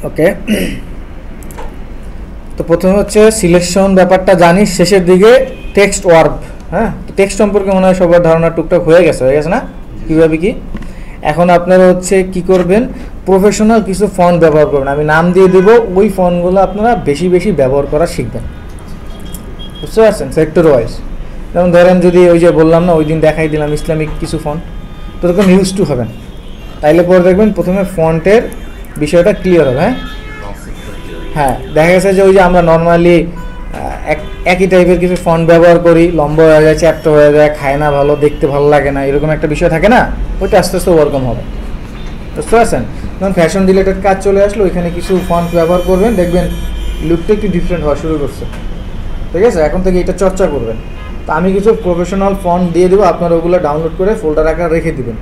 ওকে, তো প্রথমে হচ্ছে সিলেকশন ব্যাপারটা জানি, শেষের দিকে টেক্সট ওয়ার্ব। হ্যাঁ, টেক্সট সম্পর্কে মনে হয় সবার ধারণা টুকটাক হয়ে গেছে না, কীভাবে কি। এখন আপনারা হচ্ছে কি করবেন, প্রফেশনাল কিছু ফন্ট ব্যবহার করবেন, আমি নাম দিয়ে দেবো, ওই ফন্টগুলো আপনারা বেশি বেশি ব্যবহার করা শিখবেন, বুঝতে পারছেন, সেক্টর ওয়াইজ। যেমন ধরেন যদি ওই যে বললাম না ওই দিন দেখাই দিলাম ইসলামিক কিছু ফন্ট, তো এরকম ইউজ টু হবেন, তাইলে পরে দেখবেন প্রথমে ফন্টের বিষয়টা ক্লিয়ার হবে। হ্যাঁ, দেখা গেছে যে ওই যে আমরা নর্মালি একই টাইপের কিছু ফন্ট ব্যবহার করি, লম্বা হয়ে যায়, চ্যাপ্টার হয়ে যায়, খায় না ভালো, দেখতে ভালো লাগে না, এরকম একটা বিষয় থাকে না, ওইটা আস্তে আস্তে ওরকম হবে, বুঝতে পারছেন। যেমন ফ্যাশন রিলেটেড কাজ চলে আসলো, ওইখানে কিছু ফন্ট ব্যবহার করবেন, দেখবেন লুকটা একটু ডিফারেন্ট হওয়া শুরু করছে, ঠিক আছে। এখন থেকে এটা চর্চা করবেন। তো আমি কিছু প্রফেশনাল ফন্ট দিয়ে দেবো, আপনারা ওগুলো ডাউনলোড করে ফোল্ডার আকার রেখে দিবেন,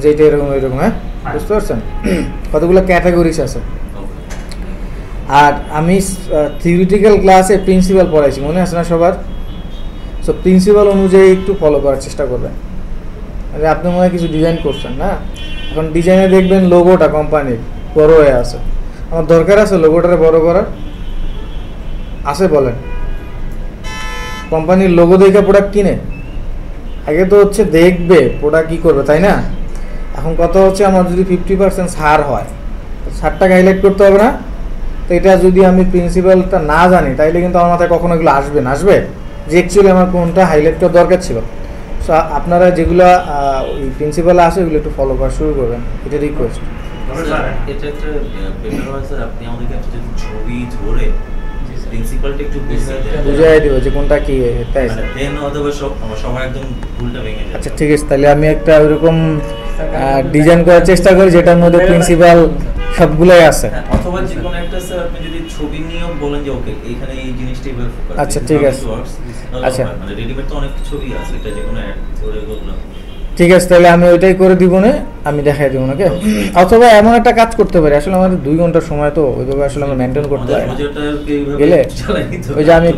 যে এটা এরকম এরকম। হ্যাঁ, বুঝতে পারছেন, কতগুলো ক্যাটাগরিজ আছে। আর আমি থিওরিটিক্যাল ক্লাসে প্রিন্সিপাল পড়াইছি, মনে আছে না সবার? সো প্রিন্সিপাল অনুযায়ী একটু ফলো করার চেষ্টা করবেন। আপনি মনে হয় কিছু ডিজাইন করছেন না, এখন ডিজাইনে দেখবেন লোগোটা কোম্পানির বড় হয়ে আছে, আমার দরকার আছে লোগোটারে বড় করার? আছে বলেন? কোম্পানির লোগো দেখে প্রোডাক্ট কিনে? আগে তো হচ্ছে দেখবে প্রোডাক্ট কী করবে, তাই না? এখন কথা হচ্ছে আমার যদি 50% ছাড় হয়, ছাড়টাকে হাইলাইট করতে হবে না? তো এটা যদি আমি প্রিন্সিপালটা না জানি তাইলে কিন্তু আমার মাথায় কখনো এগুলো আসবে না, আসবে যে অ্যাকচুয়ালি আমার কোনটা হাইলাইট করা দরকার ছিল। সো আপনারা যেগুলো ওই প্রিন্সিপালে আসে ওগুলো একটু ফলো করা শুরু করবেন, এটা রিকোয়েস্ট। এটা একটা পেপার হয় স্যার, আপনি আমাদেরকে একটা যদি ছবি ধরে প্রিন্সিপালটা একটু বুঝিয়ে দেবো যে কোনটা কি, তাই দেন অথবা সবাই একদম ভুলটা ভেঙে যায়। আচ্ছা ঠিক আছে, তাহলে আমি একটা ওইরকম ডিজাইন করার চেষ্টা করি যেটার মধ্যে প্রিন্সিপাল সবগুলোই আছে। অথবা যে কোনো একটা স্যার আপনি যদি ছবি নিয়েও বলেন যে ওকে এখানে এই জিনিসটাই এবার ফোকাস। আচ্ছা ঠিক আছে, আচ্ছা মানে রেডিমেড তো অনেক ছবি আছে, এটা যে কোনো অ্যাড করে বললাম ঠিক আছে, তাহলে আমি ওইটাই করে দিব না, আমি দেখাই দিব নাকি। অথবা এমন একটা কাজ করতে পারি, আসলে আমাদের 2 ঘন্টার সময় তো ওইভাবে আসলে আমরা মেনটেন করতে পারি গেলে ওই যে আমি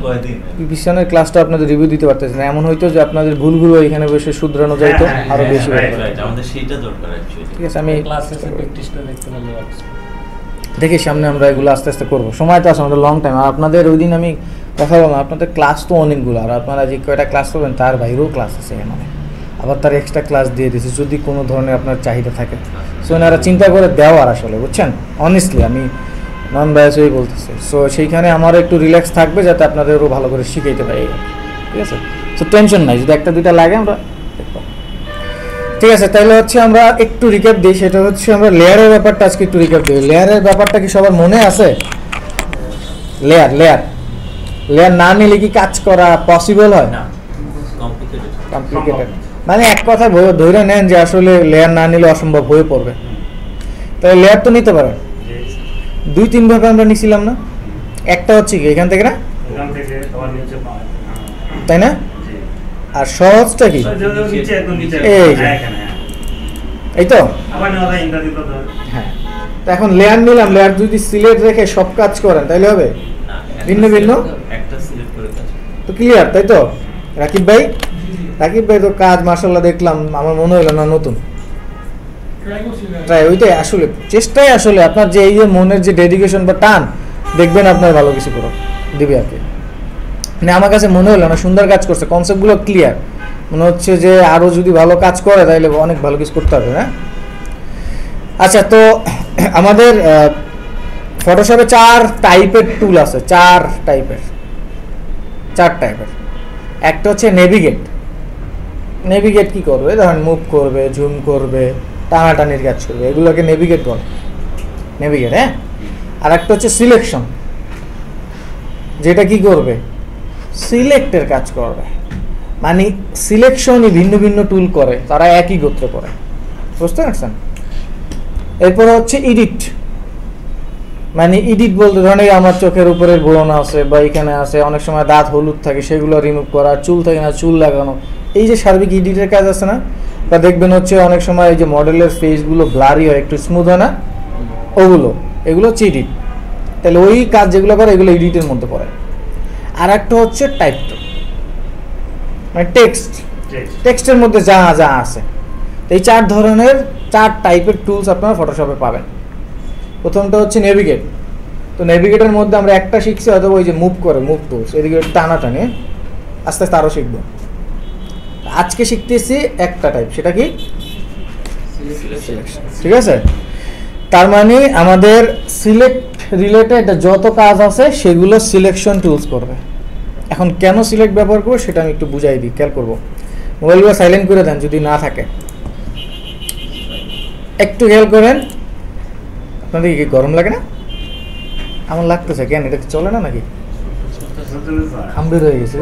পিছনের ক্লাসটা আপনাদের রিভিউ দিতে পারতেছি না, এমন হয়তো যে আপনাদের ভুলগুলো এখানে বসে শুধরানো যাইতো আরো বেশি। আমাদের সেইটা দরকার অ্যাকচুয়ালি। ঠিক আছে, আমি দেখি সামনে আমরা এগুলো আস্তে আস্তে করবো, সময় তো আছে আমাদের লং টাইম। আর আপনাদের ওই দিন আমি কথা বললাম, আপনাদের ক্লাস তো অনেকগুলো, আর আপনারা যে কয়টা ক্লাস করবেন তার বাইরেও ক্লাস আছে এখানে, আবার তার এক্সট্রা ক্লাস দিয়ে দিয়েছে যদি কোনো ধরনের আপনার চাহিদা থাকে। সো এনারা চিন্তা করে দেওয়ার আসলে, বুঝছেন, অনেস্টলি আমি নন বায়াস হয়েই বলতেছি। সো সেইখানে আমার একটু রিল্যাক্স থাকবে যাতে আপনাদেরও ভালো করে শিখাইতে পারি, ঠিক আছে। সো টেনশন নাই, যদি একটা দুইটা লাগে আমরা দেখবো, ঠিক আছে। তাহলে হচ্ছে আমরা একটু রিক্যাপ দিই, সেটা হচ্ছে আমরা লেয়ারের ব্যাপারটা আজকে একটু রিক্যাপ দিই। লেয়ারের ব্যাপারটা কি সবার মনে আছে? লেয়ার লেয়ার লেয়ার না নিলে কি কাজ করা পসিবল হয়? না, কমপ্লিকেটেড। মানে এক কথা ধরে নেন যে আসলে লেয়ার না নিলে অসম্ভব হয়ে পড়বে, তাহলে লেয়ার তো নিতে পারেন। 2-3 ভাবে আমরা নিছিলাম না, একটা হচ্ছে কি এখান থেকে না, তাই না? আর সহজটা কি এই তো, হ্যাঁ। তো এখন লেয়ার নিলাম, লেয়ার যদি সিলেক্ট রেখে সব কাজ করেন তাহলে হবে ভিন্ন ভিন্ন তো ক্লিয়ার, তাই তো? রাকিব ভাই তো কাজ মাশাআল্লাহ দেখলাম, আমার মনে হলো না নতুন ট্রাই, ওইটাই আসলে চেষ্টাই আসলে আপনার যে এই যে মনের যে ডেডিকেশন বা টান, দেখবেন আপনার ভালো কিছু করে দিবে আর কি। মানে আমার কাছে মনে হলো না সুন্দর কাজ করছে, কনসেপ্টগুলো ক্লিয়ার, মনে হচ্ছে যে আরও যদি ভালো কাজ করে তাহলে অনেক ভালো কিছু করতে হবে। হ্যাঁ, আচ্ছা, তো আমাদের ফটোশপে 4 টাইপের টুল আছে, 4 টাইপের। একটা হচ্ছে নেভিগেট কি করবে, ধরেন মুভ করবে, জুম করবে, টানাটানির কাজ করবে, এগুলোকে নেভিগেট বলে, নেভিগেট। হ্যাঁ, আর একটা হচ্ছে সিলেকশন, যেটা কি করবে, সিলেক্টের কাজ করবে। মানে সিলেকশনই ভিন্ন ভিন্ন টুল করে, তারা একই গোত্রে করে, বুঝতে পারছেন? এরপর হচ্ছে এডিট, মানে এডিট বলতে ধরেন আমার চোখের উপরে বোরন আছে বা এখানে আছে, অনেক সময় দাঁত হলুদ থাকে সেগুলো রিমুভ করা, চুল থাকে না চুল লাগানো, এই যে সার্বিক এডিটের কাজ আছে না, বা দেখবেন হচ্ছে অনেক সময় এই যে মডেলের ফেসগুলো ব্লারি হয়, একটু স্মুথ হয় না, এগুলো হচ্ছে এডিট। তাহলে ওই কাজ যেগুলো করে এগুলো এডিটের মধ্যে পড়ে। আর একটা হচ্ছে টাইপ, মানে টেক্সটের মধ্যে যা যা আছে। এই 4 ধরনের 4 টাইপের টুলস আপনারা ফটোশপে পাবেন। প্রথমটা হচ্ছে নেভিগেট। তো নেভিগেটের মধ্যে আমরা একটা শিখছি, অথবা ওই যে মুভ করে, মুভ টুলস, এদিকে টানা টানে আস্তে আস্তে আরও শিখবো। আজকে শিখতেছি একটা টাইপ, সেটা কি সিলেকশন। ঠিক আছে, তার মানে আমাদের সিলেক্ট রিলেটেড যত কাজ আছে সেগুলো সিলেকশন টুলস করবে। এখন কেন সিলেক্ট ব্যবহার করবো সেটা আমি একটু বুঝাই দিই, খেয়াল করবো। মোবাইলগুলো সাইলেন্ট করে দেন যদি না থাকে, একটু খেয়াল করেন। আপনাদের কি গরম লাগে না? আমার লাগতেছে কেন, এটা কি চলে না নাকি? আম্বির হয়ে গেছে।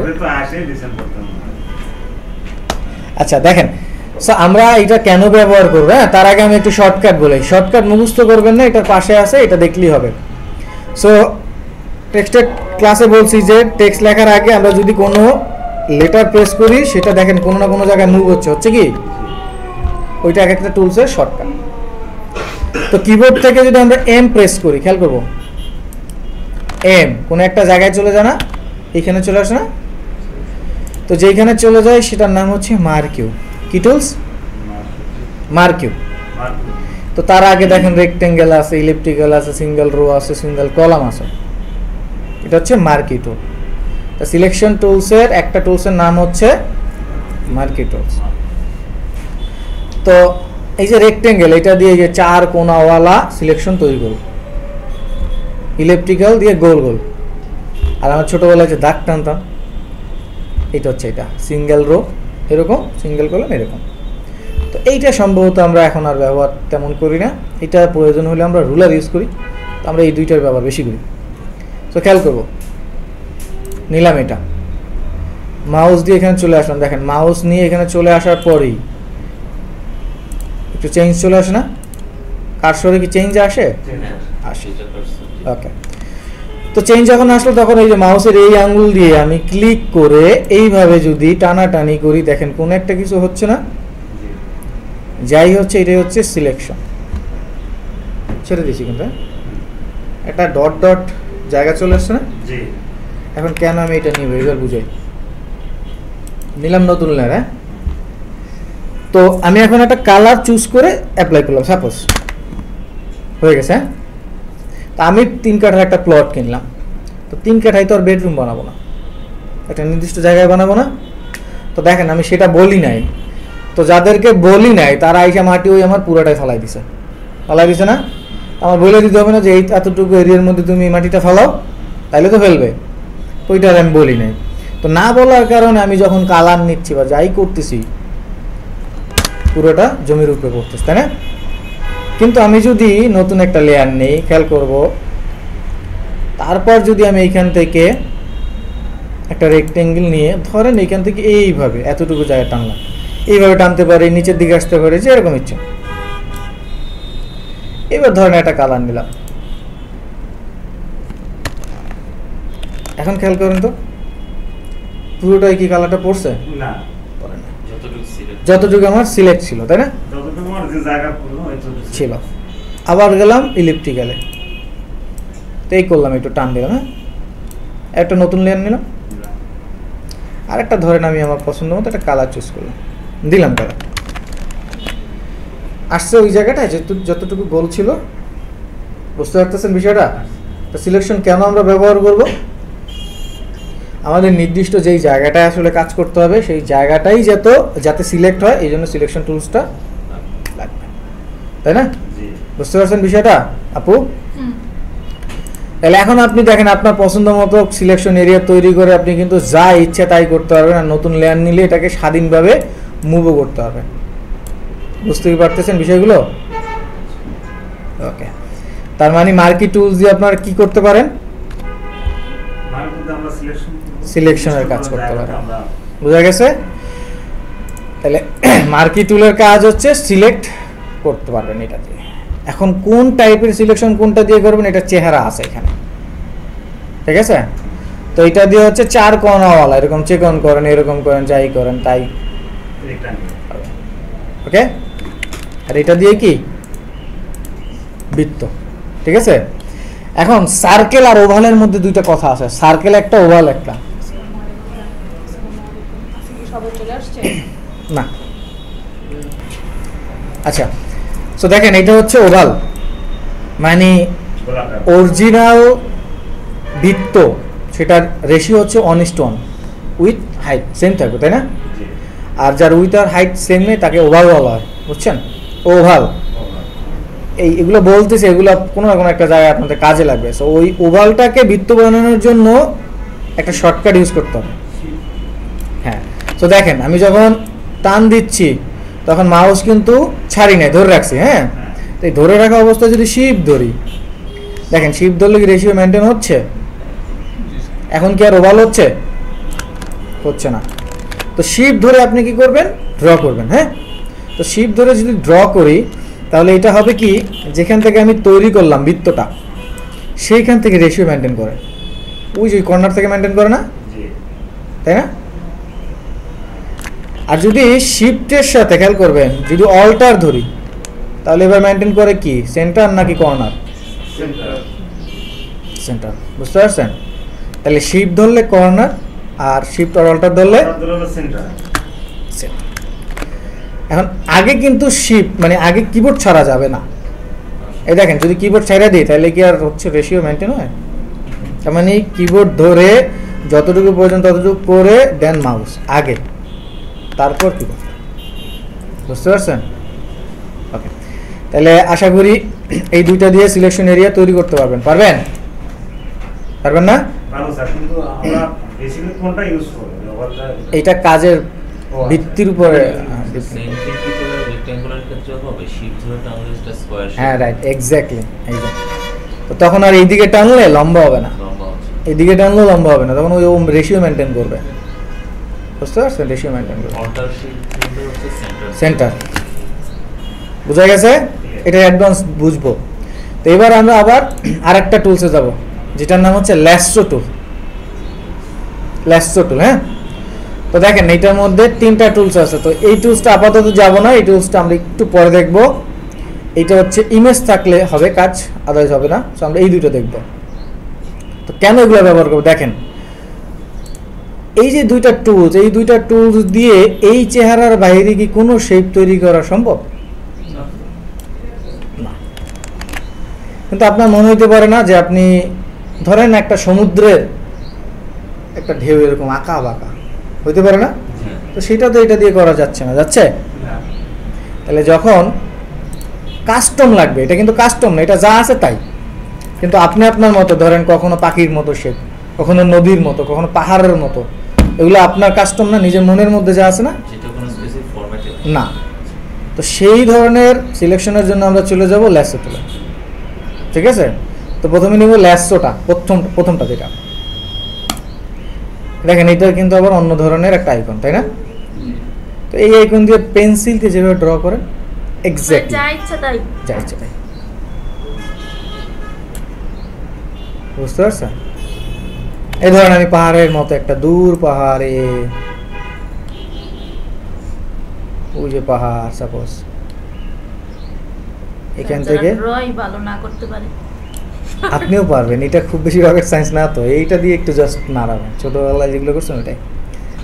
আচ্ছা দেখেন, সো আমরা এটা কেন ব্যবহার করবো, হ্যাঁ তার আগে আমি একটু শর্টকাট বলি। শর্টকাট মুখস্থ করবেন না, এটার পাশে আছে, এটা দেখলেই হবে। সো টেক্সটের ক্লাসে বলছি যে টেক্সট লেখার আগে আমরা যদি কোনো লেটার প্রেস করি, সেটা দেখেন কোনো না কোনো জায়গায় মুভ হচ্ছে কি, ওইটা এক একটা টুলসের শর্টকাট। তো কিবোর্ড থেকে যদি আমরা এম প্রেস করি, খেয়াল করবো এম কোনো একটা জায়গায় চলে যায় না, এইখানে চলে আসে না? তো যেখানে চলে যায় সেটার নাম হচ্ছে মার্কিউ। কি টুলস? মার্কিউ। তো তার আগে দেখেন রেক্টেঙ্গেল আছে, ইলিপ্টিক্যাল আছে, সিঙ্গেল রো আছে, সিঙ্গেল কলাম আছে, এটা হচ্ছে মার্কি টুল। তো সিলেকশন টুলসের একটা টুলসের নাম হচ্ছে মার্কি টুলস। তো এই যে রেক্টেঙ্গেল, এটা দিয়ে যে চার কোণাওয়ালা সিলেকশন তৈরি করব, ইলিপ্টিক্যাল দিয়ে গোল গোল। আর আমার ছোটোবেলায় যে দাগ টানতাম, এটা হচ্ছে এটা সিঙ্গেল রো, এরকম সিঙ্গেল কলাম এরকম। তো এইটা সম্ভবত আমরা এখন আর ব্যবহার তেমন করি না, এটা প্রয়োজন হলে আমরা রুলার ইউজ করি। তো আমরা এই দুইটার ব্যবহার বেশি করি। তো খেয়াল করবো, নিলাম এটা, মাউস দিয়ে এখানে চলে আসলাম। দেখেন মাউস নিয়ে এখানে চলে আসার পরেই একটু চেঞ্জ চলে আসে না? কার্সরে কি চেঞ্জ আসে? আসে। ওকে, তো চেঞ্জ যখন আসলো তখন এই যে মাউসের এই আঙ্গুল দিয়ে আমি ক্লিক করে এইভাবে যদি টানাটানি করি, দেখেন কোনো একটা কিছু হচ্ছে না, যাই হচ্ছে এটাই হচ্ছে সিলেকশন। ছেড়ে দিয়েছি কিন্তু একটা ডট ডট জায়গা চলে আসছে না? এখন কেন আমি এটা নিব এবার বুঝাই। নিলাম নতুন লেয়ার, হ্যাঁ। তো আমি এখন একটা কালার চুজ করে অ্যাপ্লাই করলাম, সাপোজ হয়ে গেছে। হ্যাঁ, তা আমি 3 কাঠার একটা প্লট কিনলাম। তো 3 কাঠায় তো আর বেডরুম বানাবো না, একটা নির্দিষ্ট জায়গায় বানাবো না। তো দেখেন আমি সেটা বলি নাই, তো যাদেরকে বলি নাই তারা আইসা মাটি ওই আমার পুরাটাই ফালাই দিছে না? আমার বলে দিতে হবে না যে এই এতটুকু এরিয়ার মধ্যে তুমি মাটিটা ফালাও, তাইলে তো ফেলবে। ওইটা আর আমি বলি নাই। তো না বলার কারণে আমি যখন কালার নিচ্ছি বা যাই করতেছি, পুরোটা জমির উপরে পড়তেছে, তাই না? কিন্তু আমি যদি নতুন একটা লেয়ার নেই, খেয়াল করব, তারপর যদি আমি এইখান থেকে একটা রেক্টেঙ্গেল নিয়ে ধরেন এইখান থেকে এইভাবে এতটুকু জায়গা টানলাম, এইভাবে টানতে পারি, নিচের দিকে আসতে পারি, যেরকম ইচ্ছে। এবার ধরেন একটা কালার নিলাম। এখন খেয়াল করেন তো পুরোটাই কি কালারটা পড়ছে? না, যতটুকু আমার সিলেক্ট ছিল, তাই না? ছিল। আবার গেলাম ইলিপ্টিক্যালে, তো এই করলাম, একটু টান দিলাম, হ্যাঁ, একটা নতুন লেয়ার নিলাম। আর একটা ধরেন আমি আমার পছন্দ মতো একটা কালার চুজ করলাম, দিলাম কালার, আসছে ওই জায়গাটায় যতটুকু গোল ছিল। বুঝতে পারতেছেন বিষয়টা? তো সিলেকশন কেন আমরা ব্যবহার করব? আমাদের নির্দিষ্ট যেই জায়গাটায় আসলে কাজ করতে হবে সেই জায়গাটাই যাতে সিলেক্ট হয়, এই জন্য সিলেকশন টুলসটা লাগবে, তাই না? বুঝতে পারছেন বিষয়টা আপু? তাহলে এখন আপনি দেখেন আপনার পছন্দ মতো সিলেকশন এরিয়া তৈরি করে আপনি কিন্তু যা ইচ্ছা তাই করতে পারবেন। আর নতুন লেয়ার নিলে এটাকে স্বাধীনভাবে মুভও করতে পারবেন। বুঝতে পারতেছেন বিষয়গুলো? ওকে, তার মানে মার্কি টুলস দিয়ে আপনারা কি করতে পারেন? সিলেকশনের কাজ করতে পারেন। বুঝা গেছে? তাহলে মার্কি টুলের কাজ হচ্ছে সিলেক্ট করতে পারবেন এটা দিয়ে। এখন কোন টাইপের সিলেকশন কোনটা দিয়ে করবেন এটা চেহারা আছে এখানে, ঠিক আছে? তো এটা দিয়ে হচ্ছে 4 কোণাওয়ালা, এরকম চিকন করেন, এরকম করেন, যাই করেন তাই, ওকে। আর এটা দিয়ে কি বৃত্ত, ঠিক আছে? এখন সার্কেল আর ওভালের মধ্যে দুইটা কথা আছে, সার্কেল একটা, ওভাল একটা। না, আচ্ছা, সো দেখেন এটা হচ্ছে ওভাল, মানে অরিজিনাল বৃত্ত সেটার রেশিও হচ্ছে 1:1 উইথ হাইট সেম থাকবে, তাই না? আর যার উইথ আর হাইট সেম নেই তাকে ওভাল বলা হয়, বুঝছেন? ওভাল এগুলো বলতেছে, এগুলো কোনো না কোনো একটা জায়গায় আপনাদের কাজে লাগবে। সো ওই ওভালটাকে বৃত্ত বানানোর জন্য একটা শর্টকাট ইউজ করতে হবে। হ্যাঁ, তো দেখেন আমি যখন টান দিচ্ছি তখন মাউস কিন্তু ছাড়ি নাই, ধরে রাখছি। হ্যাঁ, তো এই ধরে রাখা অবস্থায় যদি শিফট ধরি, দেখেন শিফট ধরলে কি রেশিও মেনটেন হচ্ছে? এখন কি আর ওভাল হচ্ছে? হচ্ছে না। তো শিফট ধরে আপনি কি করবেন? ড্র করবেন। হ্যাঁ, তো শিফট ধরে যদি ড্র করি তাহলে এটা হবে কি, যেখান থেকে আমি তৈরি করলাম বৃত্তটা সেইখান থেকে রেশিও মেনটেন করে, ওই যে কর্নার থেকে মেনটেন করে না, তাই না? আর যদি শিফটের সাথে খেয়াল করবেন, যদি অল্টার ধরি তাহলে এবার মেনটেন করে কি, সেন্টার নাকি কর্নার? সেন্টার। বুঝতে পারছেন? তাহলে শিফট ধরলে কর্নার আর শিফট আর অল্টার ধরলে সেন্টার। এখন আগে কিন্তু শিফট মানে আগে কিবোর্ড ছাড়া যাবে না। এই দেখেন যদি কিবোর্ড ছাড়া দিই তাহলে কি আর হচ্ছে রেশিও মেনটেন হয়? তার মানে কিবোর্ড ধরে যতটুকু প্রয়োজন ততটুকু করে দেন মাউস আগে, তারপর কিবোর্ড। বুঝতে পারছেন? ওকে, তাহলে আশা করি এই দুইটা দিয়ে সিলেকশন এরিয়া তৈরি করতে পারবেন। পারবেন? পারবেন না? এইটা কাজের ভিত্তির উপরে। হ্যাঁ, রাইট, এক্স্যাক্টলি। তো তখন আর এইদিকে টানলে লম্বা হবে না, এইদিকে টানলেও লম্বা হবে না, তখন ওই রেশিও মেনটেন করবে। বুঝতে পারছেন? রেশিও মেনটেন করবে। সেন্টার। বুঝা গেছে? এটা অ্যাডভান্স বুঝবো। তো এবার আমরা আবার আরেকটা টুলসে যাব যেটার নাম হচ্ছে ল্যাসো টুল। ল্যাসো টুল। হ্যাঁ, তো দেখেন এইটার মধ্যে 3টা টুলস আছে। তো এই টুলসটা আপাতত যাব না, এই টুলসটা আমরা একটু পরে দেখব। এইটা হচ্ছে ইমেজ থাকলে হবে কাজ, আদারওয়াইজ হবে না। তো আমরা এই দুটো দেখব। তো কেন এগুলো ব্যবহার করব দেখেন, এই যে দুইটা টুলস, এই দুইটা টুলস দিয়ে এই চেহারার বাইরে কি কোনো শেপ তৈরি করা সম্ভব? না। কিন্তু আপনার মনে হইতে পারে না যে আপনি ধরেন একটা সমুদ্রের একটা ঢেউ এরকম আঁকা বাঁকা হইতে পারে না? তো সেটা তো এটা দিয়ে করা যাচ্ছে না, যাচ্ছে? তাহলে যখন কাস্টম লাগবে, এটা কিন্তু কাস্টম না, এটা যা আছে তাই, কিন্তু আপনি আপনার মতো ধরেন কখনো পাখির মতো শেপ, কখনো নদীর মতো, কখনো পাহাড়ের মতো, এগুলো আপনার কাস্টম না, নিজের মনের মধ্যে যা আছে না, না। তো সেই ধরনের সিলেকশনের জন্য আমরা চলে যাব ল্যাসো টুলে। ঠিক আছে? তো প্রথমে নিব ল্যাসোটা, প্রথমটা যেটা দেখেন, এটা কিন্তু আবার অন্য ধরনের একটা আইকন, তাই না? তো এই আইকন দিয়ে পেন্সিলকে যেভাবে ড্র করেন এক্স্যাক্টলি যা ইচ্ছা তাই। বুঝতে পারছেন? এই ধরেন আমি পাহাড়ের মতো একটা দূর পাহাড়ে, ওই যে পাহাড় সাপোজ, এখান থেকে ভালো না করতে পারে আপনিও পারবেন। এটা খুব বেশি রকেট সায়েন্স না তো, এইটা দিয়ে একটু জাস্ট নাড়াবেন, ছোটবেলায় যেগুলো করছেন ওইটাই।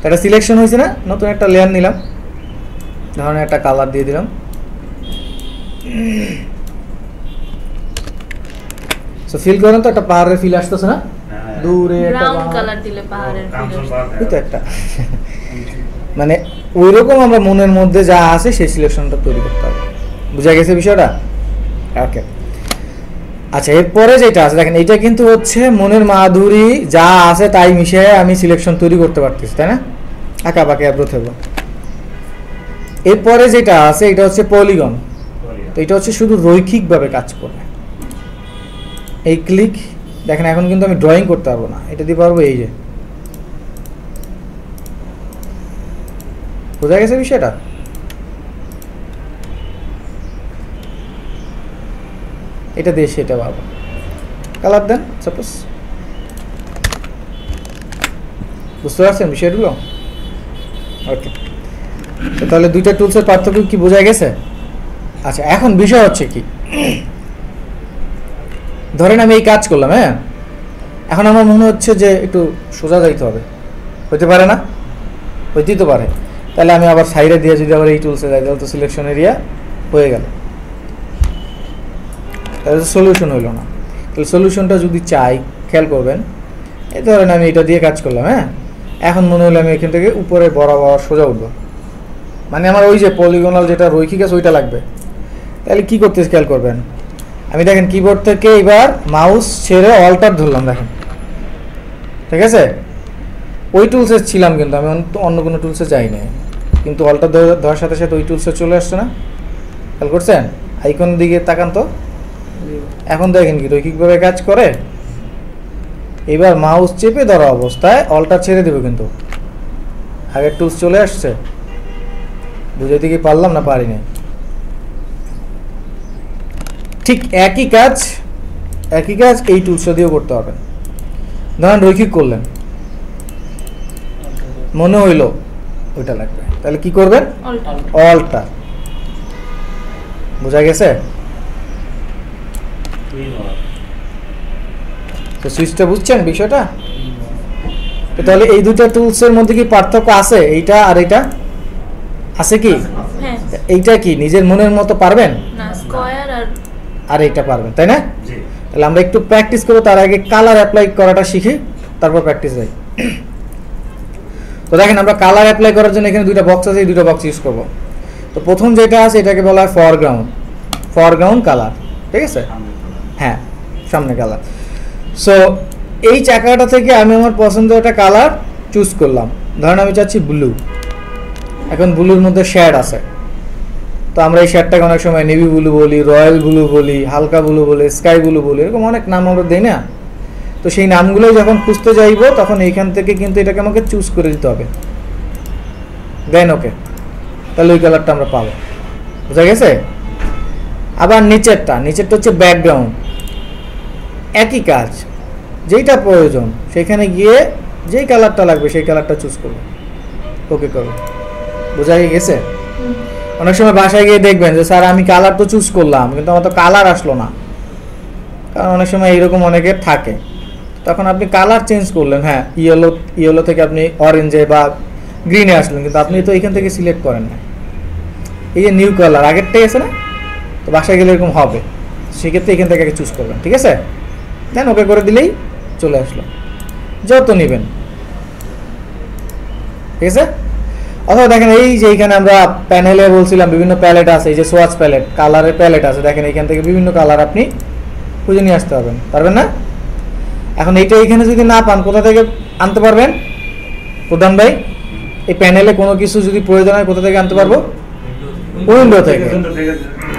একটা সিলেকশন হয়েছে না, নতুন একটা লেয়ার নিলাম, ধরেন একটা কালার দিয়ে দিলাম, সো ফিল করেন তো একটা পাহাড়ের ফিল আসতেছে না, দূরে একটা কালার দিলে পাহাড়ের ফিল তো একটা মানে ওইরকম আমরা মনের মধ্যে যা আছে সেই সিলেকশনটা তৈরি করতে হবে। বুঝা গেছে বিষয়টা? ওকে, আচ্ছা, এরপরে যেটা আছে দেখেন, এটা কিন্তু হচ্ছে মনের মাধুরী যা আছে তাই মিশিয়ে আমি সিলেকশন তৈরি করতে পারতেছি, তাই না? আঁকা বাঁকা অ্যাপ্রোচ হবো। এরপরে যেটা আছে এটা হচ্ছে পলিগন। তো এটা হচ্ছে শুধু রৈখিকভাবে কাজ করবে। এই ক্লিক দেখেন, এখন কিন্তু আমি ড্রয়িং করতে পারবো না, এটা দিয়ে পারবো এই যে। বোঝা গেছে বিষয়টা? এটা দিয়ে সেটা পাবো, কালার দেন সাপোজ। বুঝতে পারছেন বিষয়গুলো? ওকে, তো তাহলে দুইটা টুলসের পার্থক্য কি বোঝা গেছে? আচ্ছা, এখন বিষয় হচ্ছে কি, ধরেন আমি এই কাজ করলাম, হ্যাঁ, এখন আমার মনে হচ্ছে যে একটু সোজা যাইতে হবে, হইতে পারে না? হইতেই তো পারে। তাহলে আমি আবার সাইডে দিয়ে যদি আবার এই টুলসে যাই তাহলে তো সিলেকশন এরিয়া হয়ে গেল, তাহলে সলিউশন হইল না। তাহলে সলিউশনটা যদি চাই খেয়াল করবেন, এই ধরেন আমি এটা দিয়ে কাজ করলাম, হ্যাঁ, এখন মনে হলো আমি এখান থেকে উপরে বরাবর সোজা উঠবো, মানে আমার ওই যে পলিগোনাল যেটা রৈখিক আছে ওইটা লাগবে। তাহলে কী করতে খেয়াল করবেন, আমি দেখেন কিবোর্ড থেকে এবার মাউস ছেড়ে অল্টার ধরলাম, দেখেন ঠিক আছে, ওই টুলসে ছিলাম কিন্তু আমি অন্য কোনো টুলসে যাই না, কিন্তু অল্টার ধরার সাথে সাথে ওই টুলসে চলে আসছে না, খেয়াল করছেন? আইকনের দিকে তাকান তো, এখন দেখেন কি রৈখিকভাবে কাজ করে। এবার মাউস চেপে ধরা অবস্থায় অল্টার ছেড়ে দেবো, কিন্তু আগের টুলস চলে আসছে। বুঝাইতে কি পারলাম না পারিনি? ঠিক একই কাজ এই টুলস দিয়েও করতে হবে। ধরেন রৈখিক করলেন, মনে হইলো ওইটা লাগবে, তাহলে কি করবেন? অল্টার। বোঝা গেছে? তো সুইচটা বুঝছেন বিষয়টা? তাহলে এই দুটো টুলসের মধ্যে কি পার্থক্য আছে? এইটা আর এইটা আছে কি? হ্যাঁ। এইটা কি নিজের মনের মতো পারবেন? না, স্কয়ার আর এইটা পারবেন, তাই না? তাহলে আমরা একটু প্র্যাকটিস করবো, তার আগে কালার অ্যাপ্লাই করাটা শিখি, তারপর প্র্যাকটিস যাই। তো দেখেন আমরা কালার অ্যাপ্লাই করার জন্য এখানে দুইটা বক্স আছে, এই দুটো বক্স ইউজ করবো। তো প্রথম যেটা আছে এটাকে বলা হয় ফরগ্রাউন্ড কালার, ঠিক আছে? হ্যাঁ, সামনে কালার। সো এই চাকাটা থেকে আমি আমার পছন্দের একটা কালার চুজ করলাম, ধরেন আমি চাচ্ছি ব্লু। এখন ব্লুর মধ্যে শেড আছে, তো আমরা এই শেডটাকে অনেক সময় নেভি ব্লু বলি, রয়্যাল ব্লু বলি, হালকা ব্লু বলি, স্কাই ব্লু বলি, এরকম অনেক নাম আমরা দিই না? তো সেই নামগুলো যখন খুঁজতে যাইব তখন এইখান থেকে কিন্তু এটাকে আমাকে চুজ করে দিতে হবে, দেন ওকে, তাহলে ওই কালারটা আমরা পাবো। বুঝা গেছে? আবার নিচেরটা হচ্ছে ব্যাকগ্রাউন্ড, একই কাজ, যেইটা প্রয়োজন সেখানে গিয়ে যেই কালারটা লাগবে সেই কালারটা চুজ করবো, ওকে করবো। বোঝা গেছে? অনেক সময় বাসায় গিয়ে দেখবেন যে স্যার আমি কালার তো চুজ করলাম কিন্তু আমার তো কালার আসলো না, কারণ অনেক সময় এইরকম অনেকের থাকে। তখন আপনি কালার চেঞ্জ করলেন, হ্যাঁ, ইয়েলো থেকে আপনি অরেঞ্জে বা গ্রিনে আসলেন, কিন্তু আপনি তো এখান থেকে সিলেক্ট করেন না। এই যে নিউ কালার আগেরটাই আছে না, তো বাসায় গেলে এরকম হবে, সেক্ষেত্রে এখান থেকে চুজ করবেন, ঠিক আছে? দেন ওকে করে দিলেই চলে আসলো, যত নেবেন, ঠিক আছে? অথবা দেখেন এই যে এইখানে আমরা প্যানেলে বলছিলাম বিভিন্ন প্যালেট আছে, এই যে সোয়াচ প্যালেট, কালারের প্যালেট আছে, দেখেন এখান থেকে বিভিন্ন কালার আপনি খুঁজে নিয়ে আসতে পারবেন না? এখন এইটা এইখানে যদি না পান, কোথা থেকে আনতে পারবেন প্রধান ভাই? এই প্যানেলে কোনো কিছু যদি প্রয়োজন হয় কোথা থেকে আনতে পারবো? উইন্ডো থেকে।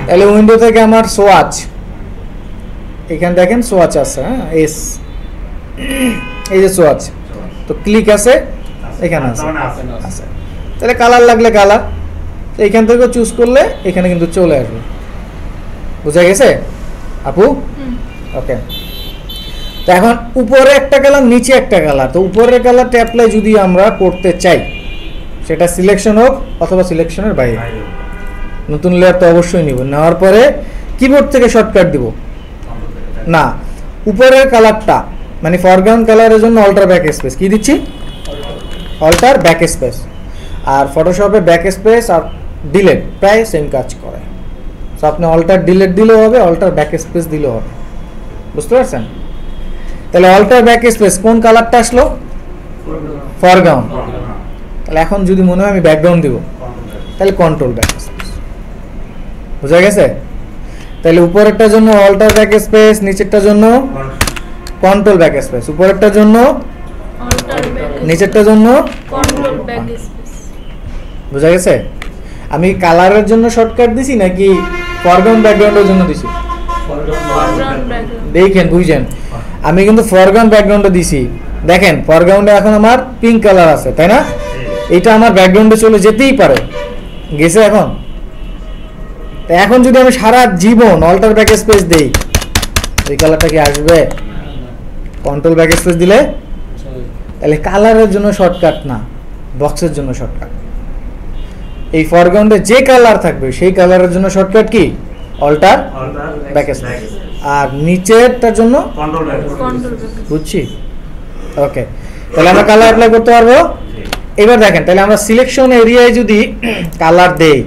তাহলে উইন্ডো থেকে আমার সোয়াচ, এখানে দেখেন সোয়াচ আছে, হ্যাঁ, এস, এই যে সোয়াচ, তো ক্লিক আছে এখানে আছে। তাহলে কালার লাগলে কালার এইখান থেকে চুজ করলে এখানে কিন্তু চলে আসবে। বুঝা গেছে আপু? ওকে। তো এখন উপরে একটা কালার, নিচে একটা কালার, তো উপরের কালারটা অ্যাপ্লাই যদি আমরা করতে চাই, সেটা সিলেকশন হোক অথবা সিলেকশনের বাইরে, নতুন লেয়ার তো অবশ্যই নিব, নেওয়ার পরে কিবোর্ড থেকে শর্টকাট দিব না, উপরের কালারটা মানে ফরগ্রাউন্ড কালারের জন্য অল্টার ব্যাক স্পেস কি দিচ্ছি? Alter back space. আর ফটোশপে ব্যাক স্পেস আর ডিলেট প্রায় সেম কাজ করে, সো আপনি অল্টার ডিলেট দিলেও হবে, অল্টার ব্যাক স্পেস দিলেও হবে। বুঝতে পারছেন? তাহলে অল্টার ব্যাক স্পেস কোন কালারটা আসলো? ফরগ্রাউন্ড। তাহলে এখন যদি মনে হয় আমি ব্যাকগ্রাউন্ড দিব, তাহলে কন্ট্রোল ব্যাক স্পেস। বুঝা গেছে? তাহলে উপরেরটার জন্য অল্টার ব্যাক স্পেস, নিচেরটার জন্য কন্ট্রোল ব্যাক স্পেস, উপরেরটার জন্য নিচেরটার জন্য কন্ট্রোল ব্যাক স্পেস। বুঝা গেছে? আমি কালারের জন্য শর্টকাট দিছি নাকি ফরগ্রাউন্ড ব্যাকগ্রাউন্ডের জন্য দিছি? দেখেন বুঝছেন, আমি কিন্তু ফরগ্রাউন্ড ব্যাকগ্রাউন্ডে দিছি। দেখেন ফরগ্রাউন্ডে এখন আমার পিঙ্ক কালার আছে, তাই না? এটা আমার ব্যাকগ্রাউন্ডে চলে যেতেই পারে, গেছে এখন। এখন যদি আমি সারা জীবন অল্টার ব্যাক স্পেস দেই, এই কালারটা কি আসবে? কন্ট্রোল ব্যাক স্পেস দিলে তাহলে কালারের জন্য শর্টকাট না, বক্সের জন্য শর্টকাট। এই ফরগ্রাউন্ডে যে কালার থাকবে সেই কালারের জন্য শর্টকাট কি? Alter back space. আর নিচেরটার জন্য কন্ট্রোল ব্যাক। বুঝছি? ওকে, তাহলে আমরা কালার অ্যাপ্লাই করতে পারবো। এবার দেখেন, তাহলে আমরা সিলেকশন এরিয়ায় যদি কালার দেই,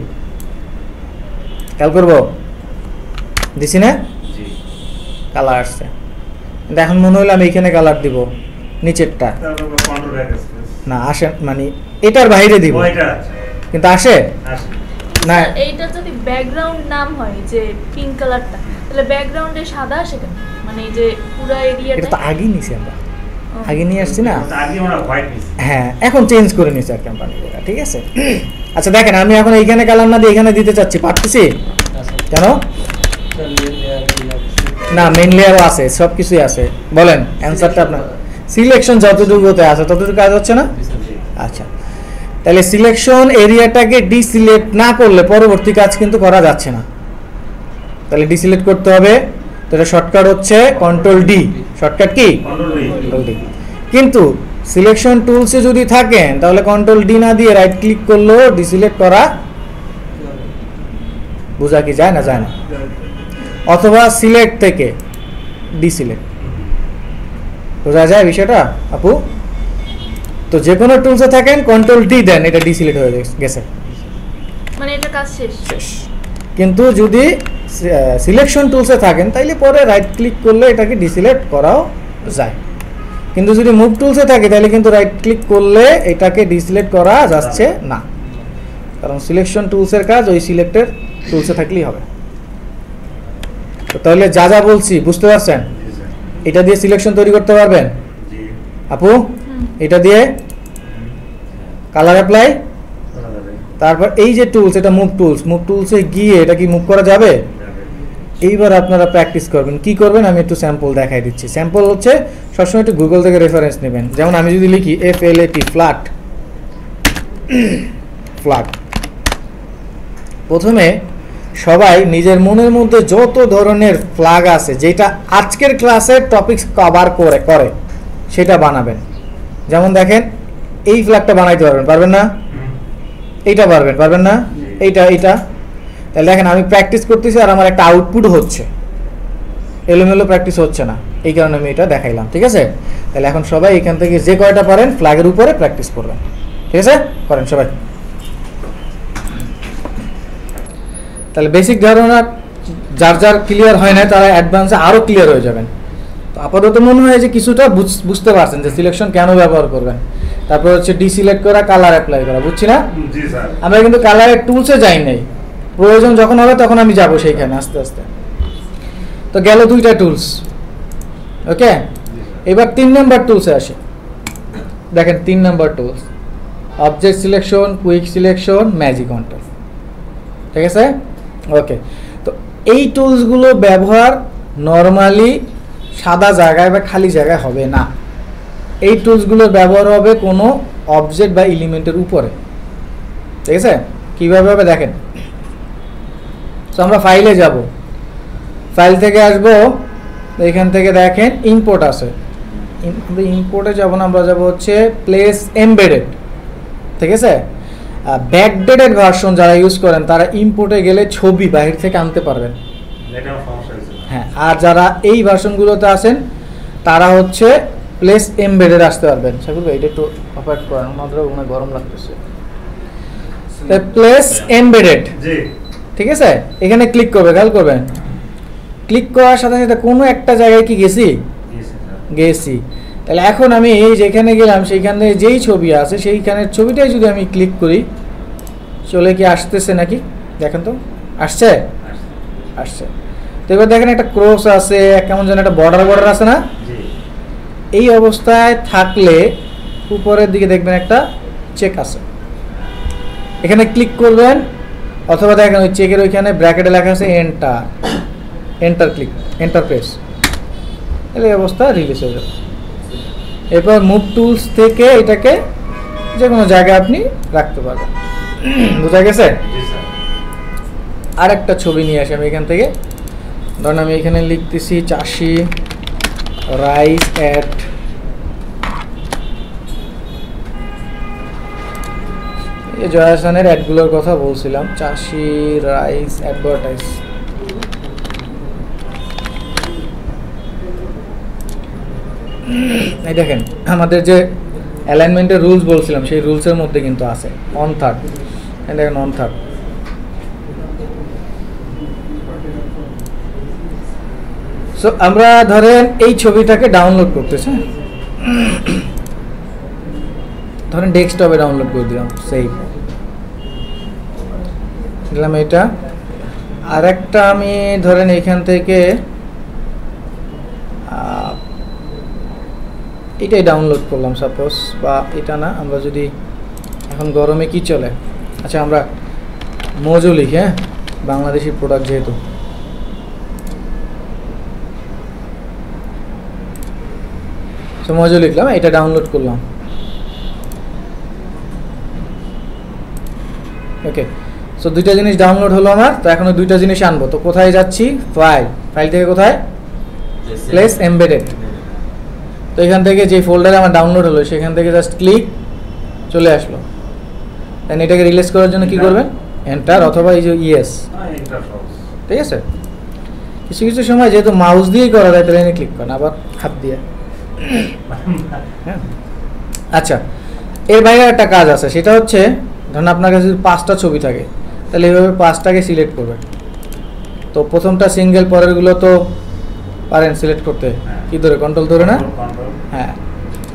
খেয়াল করবো, দিছি না? কালার আসছে। কিন্তু এখন মনে হলো আমি এখানে কালার দিব নিচেরটা, তারপর কন্ট্রোল ব্যাকস্পেস না আসে, মানে এটার বাইরে দিব ওইটা আছে কিন্তু আসে আসে না। এইটা যদি ব্যাকগ্রাউন্ড নাম হয় যে পিঙ্ক কালারটা, তাহলে ব্যাকগ্রাউন্ডে সাদা আসে কেন? মানে এই যে পুরো এটা তো এরিয়াটা আগে নিছি আমরা, আগে নিয়ে আসছি না। আগে আমরা হোয়াইট নিছি হ্যাঁ এখন চেঞ্জ করে নিচ্ছে আর কোম্পানি, ঠিক আছে। আচ্ছা দেখেন আমি এখন এইখানে কালার না দিয়ে এখানে দিতে চাচ্ছি, পারতেছি কেন? না মেইন লেয়ারও আছে, সব কিছুই আছে। বলেন অ্যান্সারটা আপনার। সিলেকশন যতটুকুতে আছে ততটুকু কাজ হচ্ছে না। আচ্ছা তাহলে সিলেকশন এরিয়াটাকে ডিসিলেক্ট না করলে পরবর্তী কাজ কিন্তু করা যাচ্ছে না, তাহলে ডিসিলেক্ট করতে হবে। তো এটা শর্টকাট হচ্ছে control D, shortcut key control D. কিন্তু সিলেকশন টুলসে যদি থাকেন তাহলে কন্ট্রোল ডি না দিয়ে রাইট ক্লিক করলেও ডিসিলেক্ট করা বোঝা কি যায় না, যায় না। অথবা সিলেক্ট থেকে ডিসিলেক্ট, বোঝা যায় বিষয়টা আপু? তো যে কোনো টুলসে থাকেন কন্ট্রোল ডি দেন, এটা ডিসিলেক্ট হয়ে গেছে, মানে এটা কাজ শেষ। কিন্তু যদি সিলেকশন টুলসে থাকেন তাইলে পরে রাইট ক্লিক করলে এটাকে ডিসিলেক্ট করাও যায়। কিন্তু যদি মুভ টুলসে থাকে তাহলে কিন্তু রাইট ক্লিক করলে এটাকে ডিসিলেক্ট করা যাচ্ছে না, কারণ সিলেকশন টুলসের কাজ ওই সিলেক্টেড টুলসে থাকলেই হবে। তো তাহলে যা যা বলছি বুঝতে পারছেন? এটা দিয়ে সিলেকশন তৈরি করতে পারবেন জি আপু? এটা দিয়ে কালার অ্যাপ্লাই, তারপর এই যে টুলস এটা মুভ টুলস, মুভ টুলসে গিয়ে এটা কি মুভ করা যাবে? এইবার আপনারা প্র্যাকটিস করবেন। কি করবেন আমি একটু স্যাম্পল দেখাই দিচ্ছি। স্যাম্পল হচ্ছে সবসময় একটু গুগল থেকে রেফারেন্স নেবেন। যেমন আমি যদি লিখি FLAT ফ্ল্যাট, ফ্ল্যাট, প্রথমে সবাই নিজের মনের মধ্যে যত ধরনের ফ্ল্যাগ আছে যেটা আজকের ক্লাসের টপিকস কভার করে সেটা বানাবেন। যেমন দেখেন এই ফ্ল্যাগটা বানাইতে পারবেন না? এইটা পারবেন না? এইটা তাহলে দেখেন আমি প্র্যাকটিস করতেছি আর আমার একটা আউটপুট হচ্ছে, এলোমেলো প্র্যাকটিস হচ্ছে না, এই কারণে আমি এটা দেখাইলাম। ঠিক আছে, তাহলে এখন সবাই এখান থেকে যে কয়টা পারেন ফ্ল্যাগের উপরে প্র্যাকটিস করবেন। ঠিক আছে, করেন সবাই। তাহলে বেসিক ধারণা যার যার ক্লিয়ার হয় না তারা অ্যাডভান্সে আরও ক্লিয়ার হয়ে যাবেন। তো আপাতত মনে হয় যে কিছুটা বুঝতে পারছেন যে সিলেকশন কেন ব্যবহার করবেন। তারপর হচ্ছে ডিসিলেক্ট করা, কালার অ্যাপ্লাই করা, বুঝছি না? জি স্যার আমরা কিন্তু কালারের টুলসে যাই নাই, প্রয়োজন যখন হবে তখন আমি যাব সেইখানে আস্তে আস্তে। তো গেল দুইটা টুলস, ওকে। এবার 3 নাম্বার টুলসে আসি। দেখেন 3 number tools object selection, quick selection, magic control. ঠিক আছে, ওকে। তো এই টুলসগুলো ব্যবহার নর্মালি সাদা জায়গায় বা খালি জায়গায় হবে না। এই টুলসগুলোর ব্যবহার হবে কোনো অবজেক্ট বা এলিমেন্টের উপরে। ঠিক আছে, কীভাবে হবে দেখেন। তো আমরা ফাইলে যাব, ফাইল থেকে আসবো, এখান থেকে দেখেন ইম্পোর্ট আছে। ইম্পোর্টে যাব না, আমরা যাব হচ্ছে প্লেস এমবেডেড। ঠিক আছে, ব্যাকডেটেড ভার্সন যারা ইউজ করেন তারা ইম্পোর্টে গেলে ছবি বাইরে থেকে আনতে পারবেন। এটা সমস্যা হয়েছে হ্যাঁ, আর যারা এই ভার্সনগুলোতে আছেন তারা হচ্ছে প্লেস এমবেডেড আসতে পারবেন। সেগুলো এটা একটু অপারেট করেন, আমাদের অনেক গরম লাগতেছে। প্লেস এমবেডেড, জি ঠিক আছে, এখানে ক্লিক করবে, খেয়াল করবেন। ক্লিক করার সাথে সাথে কোনো একটা জায়গায় কি গেছি? গেছি। তাহলে এখন আমি এই যেখানে গেলাম সেইখানে যেই ছবি আছে সেইখানের ছবিটাই যদি আমি ক্লিক করি, চলে কি আসতেছে নাকি দেখেন তো? আসছে, আসছে। তো এবার দেখেন একটা ক্রস আছে, কেমন যেন একটা বর্ডার আছে না? এই অবস্থায় থাকলে উপরের দিকে দেখবেন একটা চেক আছে, এখানে ক্লিক করবেন। অথবা দেখেন ওই চেকের ওইখানে ব্র্যাকেটে লেখা আছে enter, enter click, enter press, তাহলে এই অবস্থা রিলিজ হয়ে যাবে। এরপর মুভ টুলস থেকে এটাকে যে কোনো জায়গায় আপনি রাখতে পারবেন। বোঝা গেছে? আর একটা ছবি নিয়ে আসি আমি এখান থেকে। ধরুন আমি এখানে লিখতেছি চাষি রাইস অ্যাট, এই জয়াসানের অ্যাডগুলোর কথা বলছিলাম, চাষি রাইস অ্যাডভার্টাইজ। এই দেখেন আমাদের যে অ্যালাইনমেন্টের রুলস বলছিলাম সেই রুলসের মধ্যে কিন্তু আছে অন থার্ড। দেখেন অন থার্ড, সো আমরা ধরেন এই ছবিটাকে ডাউনলোড করতেছি, ধরেন ডেস্কটপে ডাউনলোড করে দিলাম, সেভ দিলাম এটা। আর একটা আমি ধরেন এখান থেকে এটাই ডাউনলোড করলাম সাপোজ, বা এটা না, আমরা যদি এখন গরমে কি চলে, আচ্ছা আমরা মোজো লিখি, হ্যাঁ বাংলাদেশি প্রোডাক্ট যেহেতু, সো মোজো লিখলাম, এটা ডাউনলোড করলাম। ওকে, সো দুইটা জিনিস ডাউনলোড হলো আমার। তো এখন ওই দুইটা জিনিস আনবো, তো কোথায় যাচ্ছি, ফাইল থেকে কোথায়, প্লেস এমবেডেড। তো এখান থেকে যে ফোল্ডারে আমার ডাউনলোড হলো সেখান থেকে জাস্ট ক্লিক, চলে আসলো। দেন এটাকে রিলিজ করার জন্য কি করবেন, এন্টার অথবা এই যে ইয়েস, ঠিক আছে। কিছু কিছু সময় যেহেতু মাউস দিয়েই করা যায় তাহলে এনে ক্লিক করেন, আবার হাত দিয়ে। হ্যাঁ, আচ্ছা এর বাইরে একটা কাজ আছে, সেটা হচ্ছে ধরুন আপনার কাছে যদি 5টা ছবি থাকে তাহলে এইভাবে 5টাকে সিলেক্ট করবেন। তো প্রথমটা সিঙ্গেল, পরেরগুলো তো পারেন সিলেক্ট করতে, কি ধরে, কন্ট্রোল ধরে না, হ্যাঁ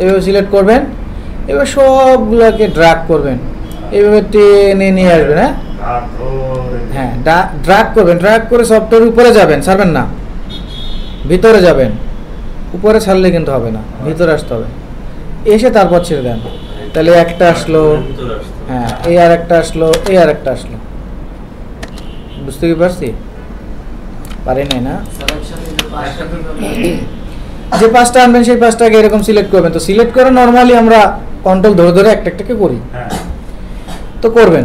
এইভাবে সিলেক্ট করবেন। এবার সবগুলোকে ড্র্যাগ করবেন, এইভাবে টেনে নিয়ে আসবেন। হ্যাঁ ড্র্যাগ করবেন, ড্র্যাগ করে সফটওয়্যার উপরে যাবেন, ছাড়বেন না, ভিতরে যাবেন। উপরে ছাড়লে কিন্তু হবে না, ভিতরে আসতে হবে, এসে তারপর ছেড়ে দেন। তাহলে একটা আসলো, হ্যাঁ এই আর একটা আসলো, এই আর একটা আসলো, বুঝতে কি পারছি, পারি নাই না। যে 5টা আনবেন সেই 5টাকে এরকম সিলেক্ট করবেন। তো সিলেক্ট করে নর্মালি আমরা কন্ট্রোল ধরে ধরে একটা একটাকে করি, তো করবেন।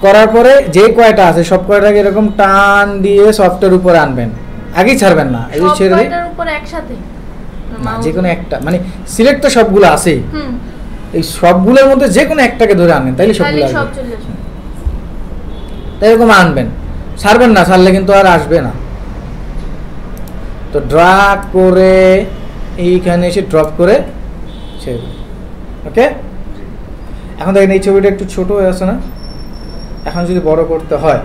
করার পরে যে কয়টা আছে সব কয়টাকে এরকম টান দিয়ে সফটওয়্যার উপরে আনবেন, আগেই ছাড়বেন না, এই যে ছেড়ে দিই একসাথে যে কোনো একটা, মানে সিলেক্ট তো সবগুলো আছেই, এই সবগুলোর মধ্যে যে কোনো একটাকে ধরে আনবেন, তাইলে সবগুলো আসবে। তাই এরকম আনবেন, ছাড়বেন না, ছাড়লে কিন্তু আর আসবে না। তো ড্র্যাগ করে এইখানে এসে ড্রপ করে ছেড়ে দিন। ওকে, এখন দেখেন এই ছবিটা একটু ছোট হয়ে আছে না, এখন যদি বড় করতে হয়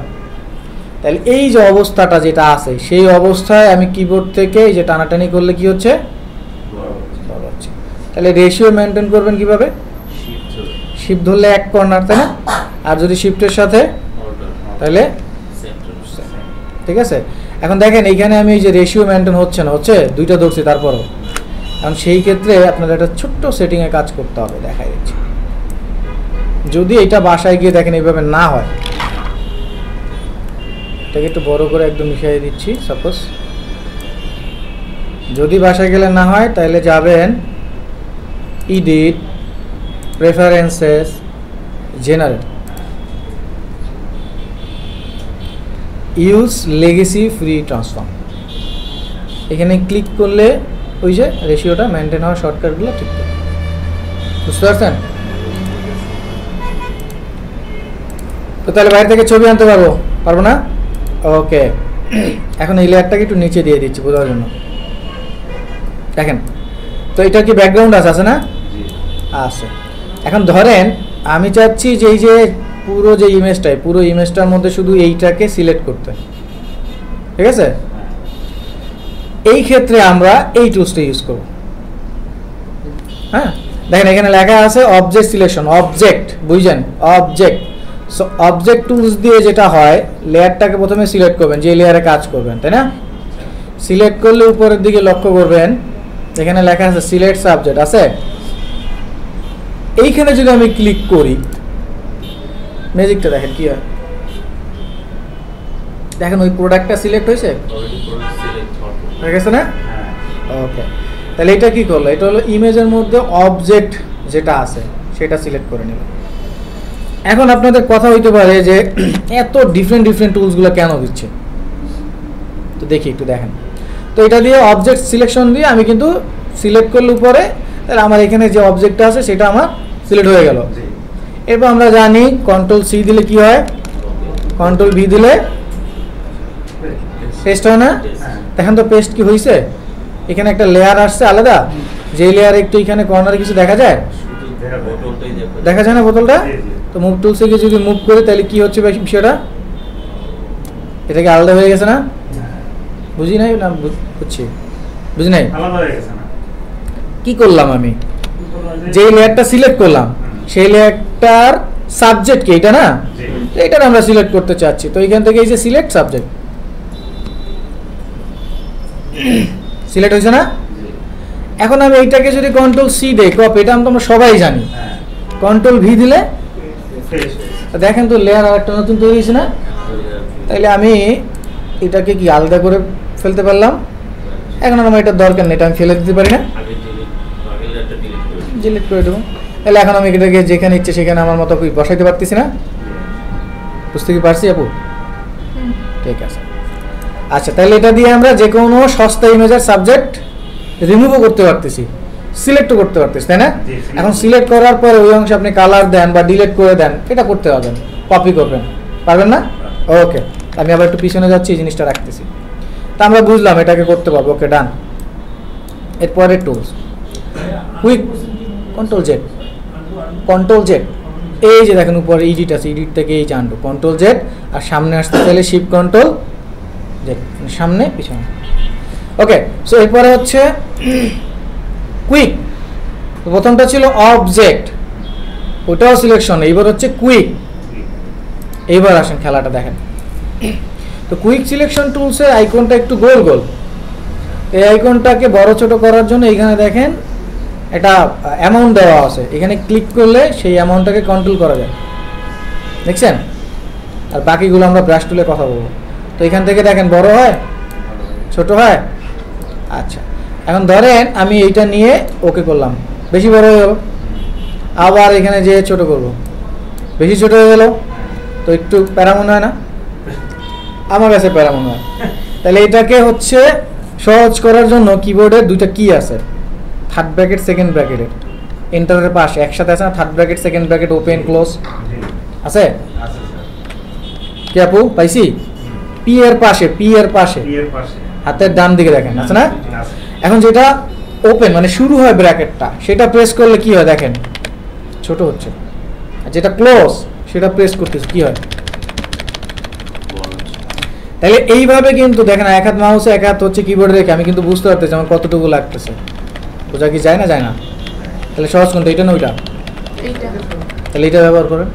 তাহলে এই যে অবস্থাটা যেটা আছে সেই অবস্থায় আমি কিবোর্ড থেকে এই যে টানাটানি করলে কি হচ্ছে, বড় হচ্ছে। তাহলে রেশিও মেনটেন করবেন কিভাবে, শিফট ধরলে এক কর্নার, তাই না, আর যদি শিফটের সাথে তাহলে, ঠিক আছে। এখন দেখেন এইখানে আমি এই যে রেশিও মেনটেন হচ্ছে না, হচ্ছে দুইটা ধরছি তারপরও। এখন সেই ক্ষেত্রে আপনাদের একটা ছোট্ট সেটিংয়ে কাজ করতে হবে, দেখাই দিচ্ছি। যদি এটা বাসায় গিয়ে দেখেন এইভাবে না হয়, এটাকে একটু বড় করে একদম মিশিয়ে দিচ্ছি। সাপোজ যদি বাসায় গেলে না হয় তাহলে যাবেন edit, preferences, general, use legacy free transform, এখানে ক্লিক করলে ওই যে রেশিওটা মেনটেন হওয়ার শর্টকাটগুলো ঠিক থাকে। বুঝতে পারছেন? তো তাহলে বাইরে থেকে ছবি আনতে পারবো না? ওকে, এখন এই লেয়ারটাকে একটু নিচে দিয়ে দিচ্ছি বোঝার জন্য। দেখেন তো এটা কি ব্যাকগ্রাউন্ড আছে না? আছে। এখন ধরেন আমি চাচ্ছি যে এই যে পুরো যে ইমেজটাই, পুরো ইমেজটার মধ্যে শুধু এইটাকে সিলেক্ট করতে, ঠিক আছে? এই ক্ষেত্রে আমরা এই টুলসটা ইউজ করব। হ্যাঁ, দেখেন এখানে লেখা আছে অবজেক্ট সিলেকশন, অবজেক্ট, বুঝছেন? অবজেক্ট। সো অবজেক্ট টুলস দিয়ে যেটা হয়, লেয়ারটাকে প্রথমে সিলেক্ট করবেন, যে লেয়ারে কাজ করবেন, তাই না? সিলেক্ট করলে উপরের দিকে লক্ষ্য করবেন, এখানে লেখা আছে সিলেক্ট সাবজেক্ট আছে। এইখানে যদি আমি ক্লিক করি, ম্যাজিকটা দেখেন কি হয়। দেখেন ওই প্রোডাক্টটা সিলেক্ট হয়েছে, হয়ে গেছে না? ওকে, তাহলে এটা কি করলো? এটা হলো ইমেজের মধ্যে অবজেক্ট যেটা আছে সেটা সিলেক্ট করে নিল। এখন আপনাদের কথা হইতে পারে যে এত ডিফারেন্ট টুলসগুলো কেন দিচ্ছে, তো দেখি একটু দেখেন। তো এটা দিয়ে অবজেক্ট সিলেকশন দিয়ে আমি কিন্তু সিলেক্ট করলে উপরে, তাহলে আমার এখানে যে অবজেক্টটা আছে সেটা আমার সিলেক্ট হয়ে গেল। এরপর আমরা জানি কন্ট্রোল সি দিলে কি হয়, কন্ট্রোল ভি দিলে পেস্ট হয় না? দেখেন তো পেস্ট কি হয়েছে, এখানে একটা লেয়ার আসছে আলাদা, যে লেয়ার একটু এখানে কর্নারে কিছু দেখা যায়, দেখা যায় না বোতলটা? তো মুভ টুলস থেকে যদি মুভ করি তাহলে কি হচ্ছে বিষয়টা, এটা কি আলাদা হয়ে গেছে না? বুঝি নাই না বুঝছি, বুঝি নাই। আলাদা হয়ে গেছে না? কি করলাম আমি, যেই লেয়ারটা সিলেক্ট করলাম সেই লেয়ারটার সাবজেক্ট কি এটা না, জি। এইটার আমরা সিলেক্ট করতে চাচ্ছি। তো এইখান থেকে এই যে সিলেক্ট সাবজেক্ট সিলেক্ট হয়েছে না। এখন আমি এইটাকে যদি কন্ট্রোল সি দেই কপি, এটা আমরা সবাই জানি। হ্যাঁ, কন্ট্রোল ভি দিলে ফ্রেশ। দেখেন তো লেয়ার আর একটা নতুন তৈরি হয়েছে না। তাইলে আমি এটাকে কি আলাদা করে ফেলতে পারলাম। এখন আমার এটার দরকার নেই, এটা আমি ফেলে দিতে পারি না, ডিলিট করে দেবো। তাহলে এখন আমি এটাকে যেখানে ইচ্ছে সেখানে আমার মতো বসাইতে পারতেছি না। বুঝতে কি পারছি আপু? হুম। ঠিক আছে। আচ্ছা, তাহলে এটা দিয়ে আমরা যে কোনো সস্তা ইমেজের সাবজেক্ট রিমুভও করতে পারতেছি, সিলেক্টও করতে পারতেছি, তাই না? জি, select। এখন সিলেক্ট করার পরে ওই অংশে আপনি কালার দেন বা ডিলিট করে দেন, এটা করতে পারবেন, কপি করবেন, পারবেন না? ওকে, আমি আবার একটু পিছনে যাচ্ছি, এই জিনিসটা রাখতেছি। তা আমরা বুঝলাম এটাকে করতে পারবো। ওকে, ডান। এরপরে tools, quick control Z, control Z. এই যে দেখেন উপরে ইডিট আছে, ইডিট থেকে এই চান্ডু কন্ট্রোল জেড, আর সামনে আসতে চাইলে শিফট কন্ট্রোল জেড, সামনে পিছনে। ওকে, সো এরপরে হচ্ছে কুইক। প্রথমটা ছিল অবজেক্ট, ওটাও সিলেকশন। এইবার হচ্ছে কুইক। এইবার আসেন খেলাটা দেখেন। তো কুইক সিলেকশন টুলসের আইকনটা একটু গোল গোল। এই আইকনটাকে বড় ছোট করার জন্য এখানে দেখেন একটা অ্যামাউন্ট দেওয়া আছে, এখানে ক্লিক করলে সেই অ্যামাউন্টটাকে কন্ট্রোল করা যায়, দেখছেন? আর বাকিগুলো আমরা ব্রাশ টুলে কথা বলবো। তো এখান থেকে দেখেন বড় হয়, ছোট হয়। আচ্ছা, এখন ধরেন আমি এইটা নিয়ে ওকে করলাম, বেশি বড় হয়ে গেল। আবার এখানে যে ছোট করব, বেশি ছোট হয়ে গেল। তো একটু প্যারা মনে হয় না? আমার কাছে প্যারা মনে হয়। তাহলে এটাকে হচ্ছে সহজ করার জন্য কিবোর্ডের দুইটা কি আছে, থার্ড ব্র্যাকেট সেকেন্ড ব্র্যাকেটের এন্টারের পাশে একসাথে আছে না, third bracket second bracket open close আছে। আচ্ছা স্যার, কি আপু পাইছি? পি এর পাশে, পি এর পাশে পি এর পাশে হাতের ডান দিকে দেখেন আছে না। আছে। এখন যেটা ওপেন মানে শুরু হয় ব্র্যাকেটটা, সেটা প্রেস করলে কি হয় দেখেন, ছোট হচ্ছে। আর যেটা ক্লোজ সেটা প্রেস করতেছে কি হয়। তাহলে এইভাবে কিন্তু দেখেন এক হাত মাউসে এক হাত হচ্ছে কিবোর্ডে রেখে আমি কিন্তু বুঝতে পারতেছি আমার কতটুকু লাগতেছে। বোঝা কি যায় না? যায় না। তাহলে সহজ কোনটা, এটা না ওইটা? এইটা। তাহলে এটা ব্যবহার করেন।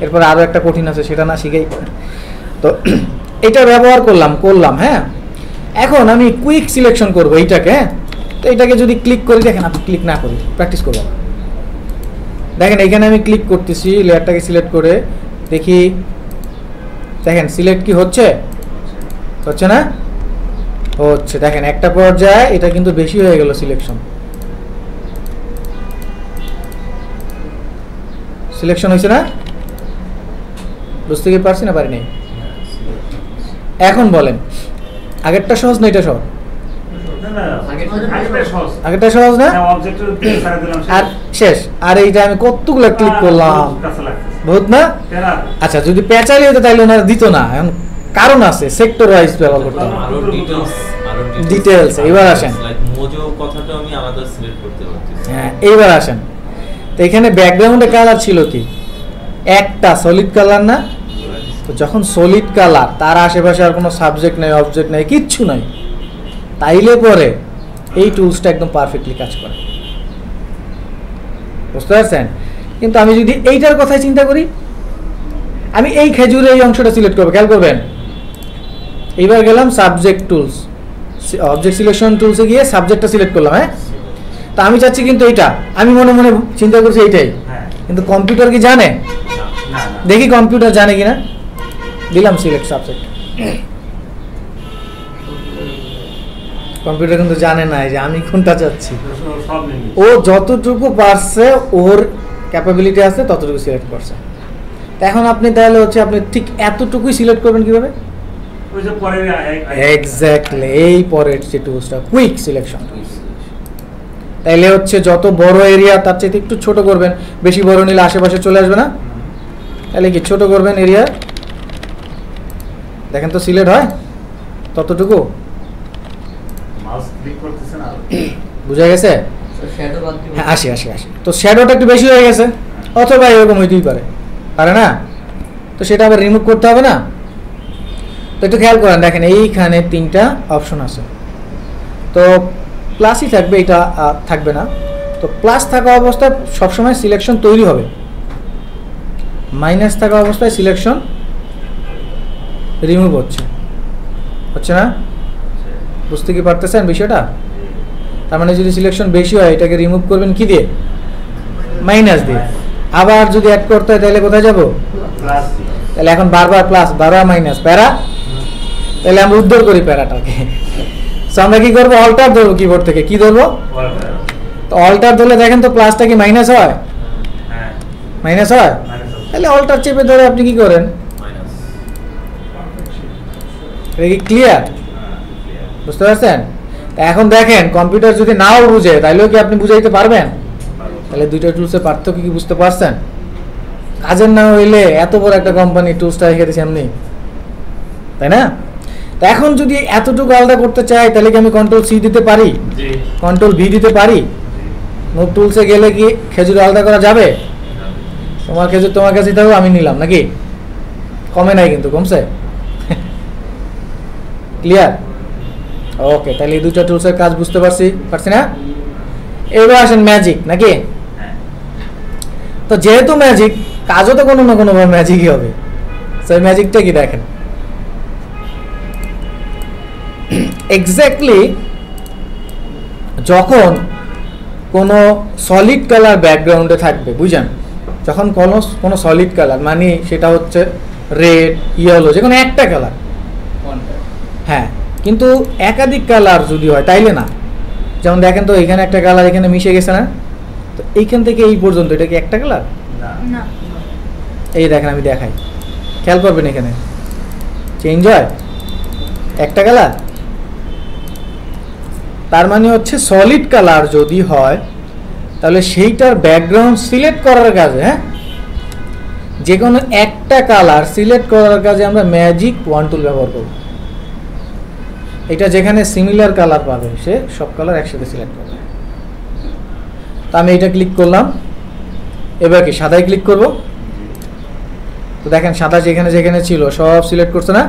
এরপর আরও একটা কঠিন আছে, সেটা না শিখেই। তো এটা ব্যবহার করলাম হ্যাঁ। এখন আমি কুইক সিলেকশন করবো এইটাকে, হ্যাঁ। তো এইটাকে যদি ক্লিক করি, দেখেন আপনি ক্লিক না করি প্র্যাকটিস করবো। দেখেন এখানে আমি ক্লিক করতেছি, লেয়ারটাকে সিলেক্ট করে দেখি, দেখেন সিলেক্ট কি হচ্ছে, হচ্ছে না? হচ্ছে। দেখেন একটা পর্যায়ে এটা কিন্তু বেশি হয়ে গেল সিলেকশন, সিলেকশন হয়েছে না? বুঝতে কি পারছি না পারি নাই? এখন বলেন আগেরটা সহজ না এটা সহজ? না না, আগেরটা সহজ। আগেরটা সহজ না? হ্যাঁ, অবজেক্টের উপরে ছেড়ে দিলাম আর শেষ। আর এইটা আমি কতগুলো ক্লিক করলাম, কাছে লাগতেছে। বহুত না? তেরা আচ্ছা, যদি পেঁচালি হতো তাহলে ওনারা দিত না। এখন কারণ আছে, সেক্টর ওয়াইজ ব্যবহার করতে হবে। আরো Details, এবার আসেন। লাইক মোজো কথাটা আমি আলাদা সিলেক্ট করতে পারতেছি। হ্যাঁ, এইবার আসেন। তো এখানে ব্যাকগ্রাউন্ডে কালার ছিল কি, একটা সলিড কালার না? তো যখন সলিড কালার, তার আশেপাশে আর কোনো সাবজেক্ট নেই, অবজেক্ট নেই, কিচ্ছু নাই, তাইলে পরে এই টুলসটা একদম পারফেক্টলি কাজ করে। বুঝতে পারছেন? কিন্তু আমি যদি এইটার কথাই চিন্তা করি, আমি এই খেজুরে এই অংশটা সিলেক্ট করবো, খেয়াল করবেন। এইবার গেলাম সাবজেক্ট টুলস, অবজেক্ট সিলেকশন টুলসে গিয়ে সাবজেক্টটা সিলেক্ট করলাম, হ্যাঁ। তো আমি চাচ্ছি কিন্তু এইটা, আমি মনে মনে চিন্তা করছি এইটাই, হ্যাঁ, কিন্তু কম্পিউটার কি জানে? না না, দেখি কম্পিউটার জানে কিনা। দিলাম সিলেক্ট সাবজেক্ট, কম্পিউটার কিন্তু জানে না যে আমি কোনটা চাচ্ছি। সব নেই। ও যতটুকু পারছে, ওর ক্যাপাবিলিটি আছে ততটুকু সিলেক্ট করছে। তা এখন আপনি তাহলে হচ্ছে আপনি ঠিক এতটুকুই সিলেক্ট করবেন কিভাবে? ওই যে পরে এক্স্যাক্টলি এই পরের যে টুলসটা কুইক সিলেকশন। তাইলে হচ্ছে যত বড় এরিয়া তার চাইতে একটু ছোট করবেন, বেশি বড় নিলে আশেপাশে চলে আসবে না। তাহলে কি ছোট করবেন এরিয়া, দেখেন তো সিলেক্ট হয় ততটুকু। মাউস ক্লিক করতেছেন আর বুঝা গেছে? শ্যাডো বাদ দিব। হ্যাঁ, আসি। তো শ্যাডোটা একটু বেশি হয়ে গেছে, অথবা এরকম হইতেই পারে, পারে না? তো সেটা আবার রিমুভ করতে হবে না? তো একটু খেয়াল করেন, দেখেন এইখানে 3টা অপশন আছে, তো প্লাসই থাকবে, এটা থাকবে না। তো প্লাস থাকা অবস্থায় সবসময় সিলেকশন তৈরি হবে, মাইনাস থাকা অবস্থায় সিলেকশন রিমুভ হচ্ছে না? বুঝতে কি পারতেছেন বিষয়টা? তার মানে যদি সিলেকশন বেশি হয় এটাকে রিমুভ করবেন কি দিয়ে? মাইনাস দিয়ে। আবার যদি অ্যাড করতে হয় তাহলে কোথায় যাব? প্লাস তাহলে এখন বারবার প্লাস, বারবার মাইনাস, প্যারা। তাহলে আমরা উদ্ধার করি প্যারাটাকে। সো আমরা কি করবো? অল্টার ধরবো কিবোর্ড থেকে। কি ধরবো? তো অল্টার ধরলে দেখেন তো প্লাসটা কি মাইনাস হয়? হ্যাঁ মাইনাস হয়। তাহলে অল্টার চেপে ধরে আপনি কি করেন? মাইনাস। এটা কি ক্লিয়ার? বুঝতে পারছেন? এখন দেখেন কম্পিউটার যদি নাও বুঝে তাইলেও কি আপনি বুঝাইতে পারবেন? তাহলে দুইটা টুলসের পার্থক্য কি বুঝতে পারছেন? কাজের না হইলে এত বড় একটা কোম্পানি টুলসটা রেখে দিয়েছে এমনি, তাই না? তো এখন যদি এতটুকু আলাদা করতে চাই তাহলে কি আমি কন্ট্রোল সি দিতে পারি? জি কন্ট্রোল ভি দিতে পারি? মুভ টুলসে গেলে কি খেজুর আলাদা করা যাবে? তোমার খেজুর তোমার কাছে থাকো, আমি নিলাম নাকি? কমে নাই কিন্তু, কমছে। ক্লিয়ার? ওকে, তাহলে এই দুটো টুলসের কাজ বুঝতে পারছি না? এবার আসেন ম্যাজিক নাকি? হ্যাঁ। তো যেহেতু ম্যাজিক, কাজও তো কোনো না কোনো ভাবে ম্যাজিকই হবে। সেই ম্যাজিকটা কি দেখেন, এক্স্যাক্টলি যখন কোনো সলিড কালার ব্যাকগ্রাউন্ডে থাকবে, বুঝেন? যখন কোনো সলিড কালার মানে সেটা হচ্ছে রেড, ইয়েলো, যে কোনো একটা কালার, হ্যাঁ, কিন্তু একাধিক কালার যদি হয় তাইলে না। যেমন দেখেন তো এখানে একটা কালার এখানে মিশে গেছে না, তো এইখান থেকে এই পর্যন্ত এটা কি একটা কালার? না, এই দেখেন আমি দেখাই, খেয়াল করবেন এখানে চেঞ্জ হয় একটা কালার। তার মানে হচ্ছে সলিড কালার যদি হয় তাহলে সেইটার ব্যাকগ্রাউন্ড সিলেক্ট করার কাজে, হ্যাঁ, যে কোনো একটা কালার সিলেক্ট করার কাজে আমরা ম্যাজিক ওয়ান টুল ব্যবহার করব। এটা যেখানে সিমিলার কালার পাবে সে সব কালার একসাথে সিলেক্ট করবে। তো আমি এটা ক্লিক করলাম, এবার কি সাদায় ক্লিক করব। তো দেখেন সাদা যেখানে যেখানে ছিল সব সিলেক্ট করছে না,